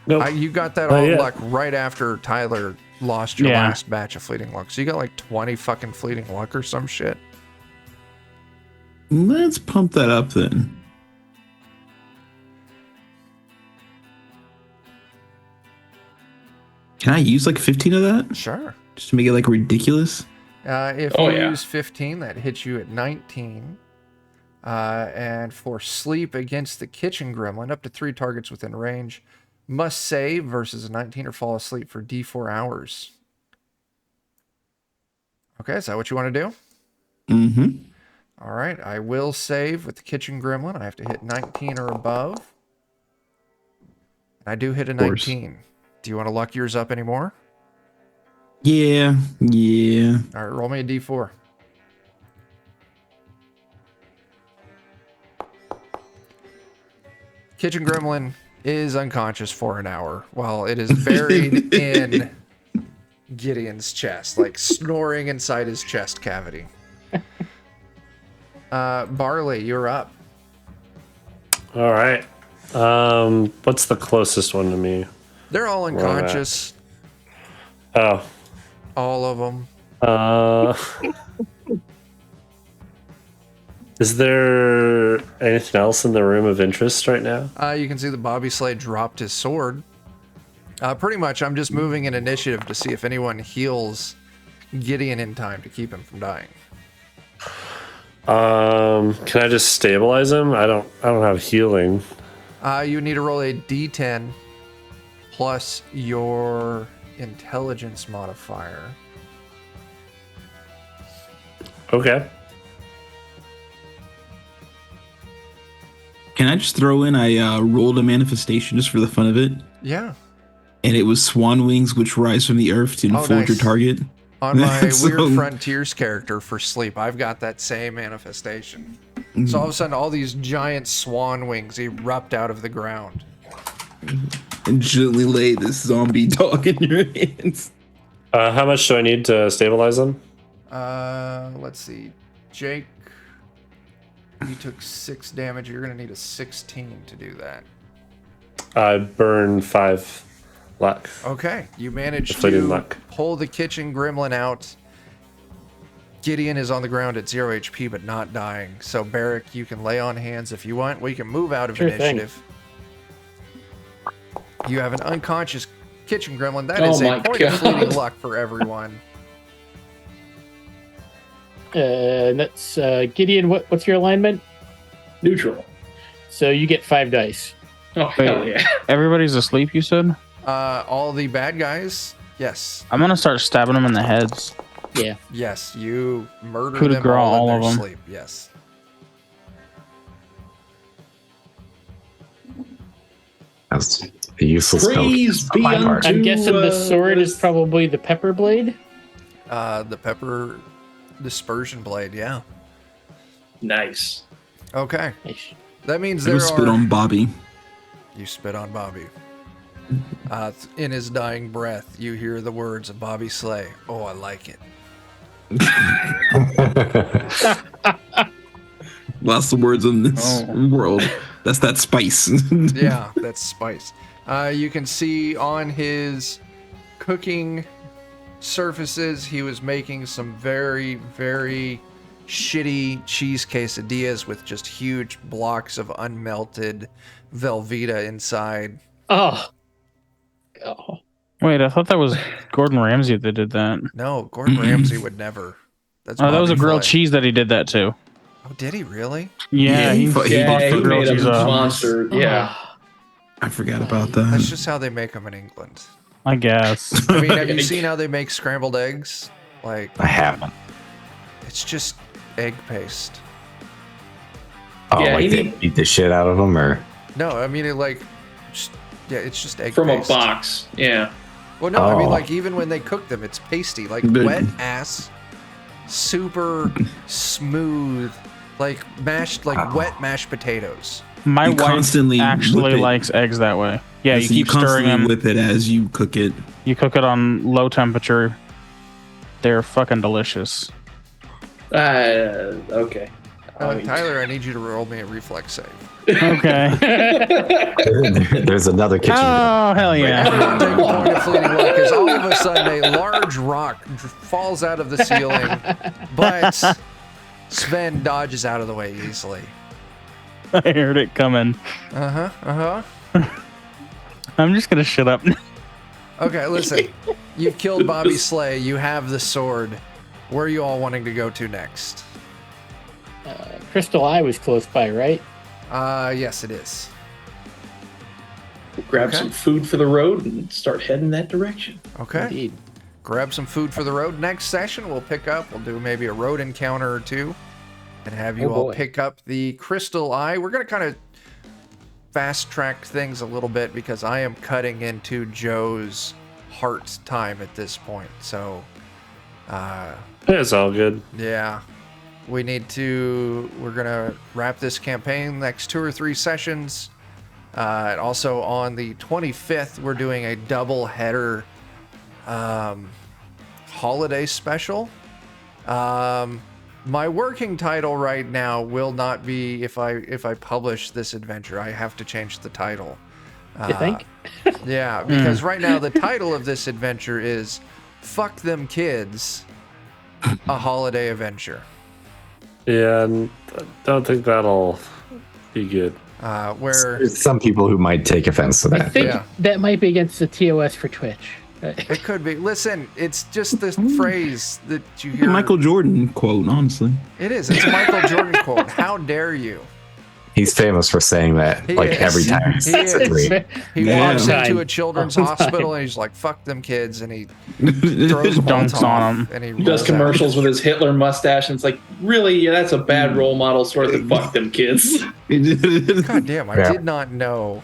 Nope. You got that Not all yet. luck right after Tyler lost your Yeah. last batch of fleeting luck. So you got like 20 fucking fleeting luck or some shit. Let's pump that up then. Can I use like 15 of that? Sure. Just to make it like ridiculous? If Oh, you yeah. use 15, that hits you at 19. And for sleep against the kitchen gremlin, up to 3 targets within range must save versus a 19 or fall asleep for D4 hours. Okay, is that what you want to do? Mm-hmm. All right, I will save with the kitchen gremlin. I have to hit 19 or above. And I do hit a course. 19. Do you want to luck yours up anymore? Yeah. All right, roll me a D4. Kitchen gremlin is unconscious for an hour while it is buried in Gideon's chest, like snoring inside his chest cavity. Barley, you're up. All right. What's the closest one to me? They're all unconscious, Oh. all of them. Is there anything else in the room of interest right now? You can see that Bobby Slade dropped his sword. Pretty much, I'm just moving an initiative to see if anyone heals Gideon in time to keep him from dying. Can I just stabilize him? I don't have healing. You need to roll a D10 plus your intelligence modifier. Okay. Can I just throw in I rolled a manifestation just for the fun of it? Yeah. And it was swan wings which rise from the earth to enfold your nice. target. On my So- Weird Frontiers character for sleep, I've got that same manifestation. So all of a sudden, all these giant swan wings erupt out of the ground. And gently lay this zombie dog in your hands. How much do I need to stabilize him? Let's see. Jake, you took 6 damage. You're going to need a 16 to do that. I burn 5 luck. Okay. You managed Fleeting to luck. pull the kitchen gremlin out. Gideon is on the ground at 0 HP, but not dying. So, Barrick, you can lay on hands if you want. We can move out of Sure thing. initiative. You have an unconscious kitchen gremlin. That Oh is a my point of God. fleeting luck for everyone. That's Gideon. What's your alignment? Neutral. So you get 5 dice. Oh, hell yeah. Everybody's asleep, you said? All the bad guys, yes. I'm gonna start stabbing them in the heads. Yeah. Yes, you murder Coup de them grace, all all in of their them. sleep. Yes. That's a useless Praise coat be on my part. unto- I'm guessing the uh, sword is what is- probably the pepper blade. The pepper dispersion blade, yeah. Nice. Okay. That means I there go spit on Bobby. You spit on Bobby. In his dying breath, you hear the words of Bobby Slay. Oh, I like it. Lots of words in this world. That's that spice. Yeah, that's spice. You can see on his cooking surfaces, he was making some very, very shitty cheese quesadillas with just huge blocks of unmelted Velveeta inside. Oh. Wait, I thought that was Gordon Ramsay that did that. No, Gordon Ramsay would never. That's that was a Bobby grilled Flay. cheese that he did that too. Oh, did he really? Yeah, he he did grilled made cheese a up. monster. Yeah. I forgot about That's that. just how they make them in England. I guess. I mean, have you seen how they make scrambled eggs? Like, I haven't. it's just egg paste. Oh, Yeah, like they eat the shit out of them, or No, I mean, it's just egg From paste. a box. Yeah. Well, no, I mean, Oh. like, even when they cook them, it's pasty. Like, But- wet ass, super smooth, like, mashed, like, wet mashed potatoes. My You wife constantly actually whip it. likes eggs that way. Yeah, you So keep stirring constantly them. whip it as you cook it. You cook it on low temperature. They're fucking delicious. Okay. Tyler, I need you to roll me a reflex save. Okay. there's another kitchen. Oh, hell yeah. Take a point of fleeting luck, because all of a sudden a large rock falls out of the ceiling, but Sven dodges out of the way easily. I heard it coming. I'm just gonna shut up. Okay, listen. You've killed Bobby Slay. You have the sword. Where are you all wanting to go to next? Crystal Eye was close by, right? Yes, it is. Grab Okay. some food for the road and start heading that direction. Okay. Indeed. Grab some food for the road. Next session, we'll pick up. We'll do maybe a road encounter or two and have you all boy. pick up the Crystal Eye. We're going to kind of fast track things a little bit because I am cutting into Joe's heart time at this point. So, It's all good. yeah. We're going to wrap this campaign next 2 or 3 sessions. And also on the 25th, we're doing a double header holiday special. My working title right now will not be if I publish this adventure. I have to change the title. You think? Yeah, because right now the title of this adventure is "Fuck Them Kids," a holiday adventure. Yeah, and I don't think that'll be good. Where There's some people who might take offense to I that. think Yeah. that might be against the TOS for Twitch. it could be. Listen, it's just this phrase that you hear. Michael Jordan quote, honestly. It is. It's a Michael Jordan quote. How dare you? He's famous for saying that He like is. every time. He It's is. great. He Yeah. walks All the into a time. children's All the hospital time. and he's like, "Fuck them kids," and he throws them Dunks off, on 'em. and he He does rolls out. commercials with his Hitler mustache, and it's like, really? Yeah, that's a bad role model, sort of. Fuck them kids. God damn! I Yeah. did not know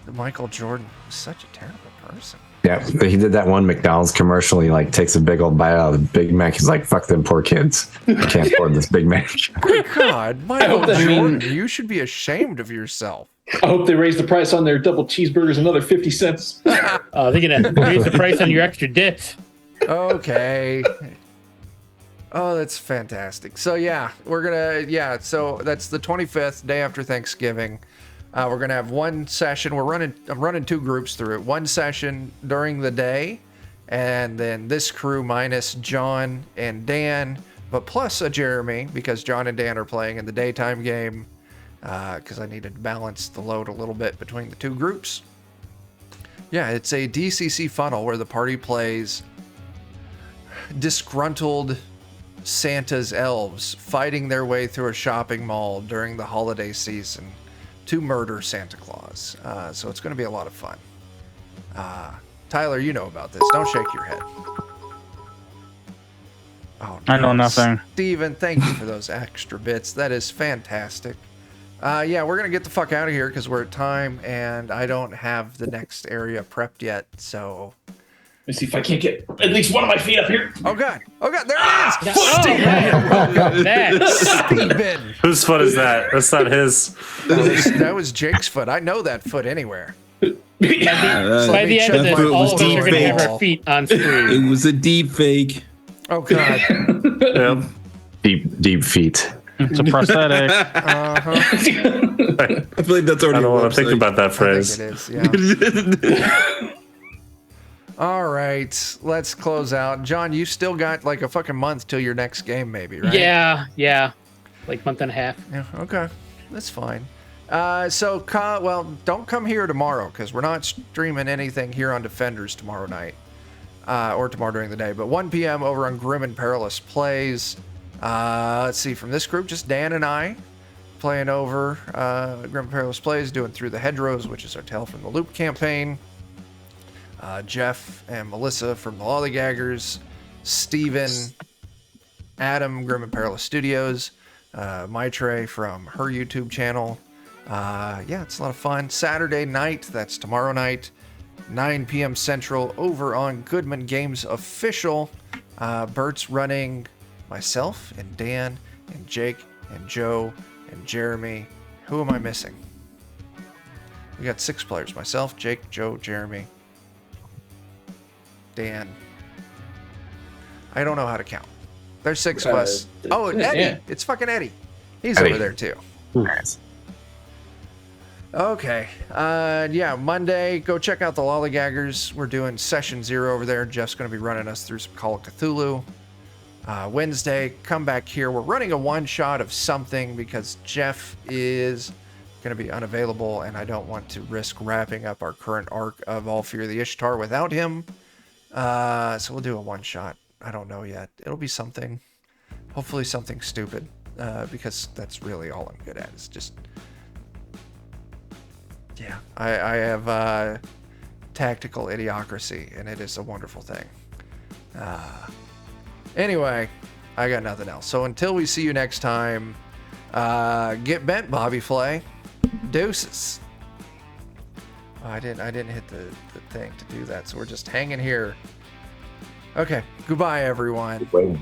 that Michael Jordan was such a terrible person. Yeah, but he did that one McDonald's commercial. He like takes a big old bite out of the Big Mac. He's like, "Fuck them poor kids. I can't afford this Big Mac." Good God, Michael hope that Jordan, mean- you should be ashamed of yourself. I hope they raise the price on their double cheeseburgers another 50 cents. They're gonna raise the price on your extra dips. Okay. Oh, that's fantastic. So yeah, so that's the 25th, day after Thanksgiving. We're gonna have one session. I'm running 2 groups through it. One session during the day, and then this crew minus John and Dan, but plus a Jeremy, because John and Dan are playing in the daytime game. Because I needed to balance the load a little bit between the 2 groups. Yeah, it's a DCC funnel where the party plays disgruntled Santa's elves fighting their way through a shopping mall during the holiday season to murder Santa Claus. So it's going to be a lot of fun. Tyler, you know about this. Don't shake your head. Oh, I know nothing. Steven, thank you for those extra bits. That is fantastic. Yeah, we're going to get the fuck out of here because we're at time and I don't have the next area prepped yet. So me see if I can't get at least one of my feet up here. Oh god! Oh god! There it is! Steven. Whose foot is that? That's not his. That was Jake's foot. I know that foot anywhere. By the end of this, all of us are going to have our feet on screen. It was a deep fake. Oh god! Yep. Deep feet. It's a prosthetic. Uh-huh. I feel like that's already. I don't want to think about that I phrase. think it is. Yeah. All right, let's close out. John, you still got like a fucking month till your next game, maybe, right? Yeah. Like month and a half. Yeah. Okay, that's fine. So, don't come here tomorrow because we're not streaming anything here on Defenders tomorrow night, or tomorrow during the day. But 1 p.m. over on Grim and Perilous Plays. Let's see, from this group, just Dan and I playing over Grim and Perilous Plays, doing Through the Hedgerows, which is our Tale from the Loop campaign. Jeff and Melissa from the Lollygaggers, Steven, Adam, Grim and Perilous Studios, Maitre from her YouTube channel. Yeah, it's a lot of fun. Saturday night, that's tomorrow night, 9 p.m. Central, over on Goodman Games Official. Bert's running myself and Dan and Jake and Joe and Jeremy. Who am I missing? We got 6 players. Myself, Jake, Joe, Jeremy, Dan. I don't know how to count. There's 6 of us. Oh, and Eddie. Yeah. It's fucking Eddie. He's Eddie. over there too. Nice. Okay. Yeah, Monday, go check out the Lollygaggers. We're doing session 0 over there. Jeff's going to be running us through some Call of Cthulhu. Wednesday, come back here. We're running a one-shot of something because Jeff is going to be unavailable, and I don't want to risk wrapping up our current arc of All Fear the Ishtar without him. So we'll do a one-shot. I don't know yet. It'll be something. Hopefully something stupid, because that's really all I'm good at. It's just... Yeah, I have tactical idiocracy, and it is a wonderful thing. Anyway, I got nothing else. So until we see you next time, get bent, Bobby Flay. Deuces. Oh, I didn't hit the thing to do that, so we're just hanging here. Okay, goodbye, everyone. Wait.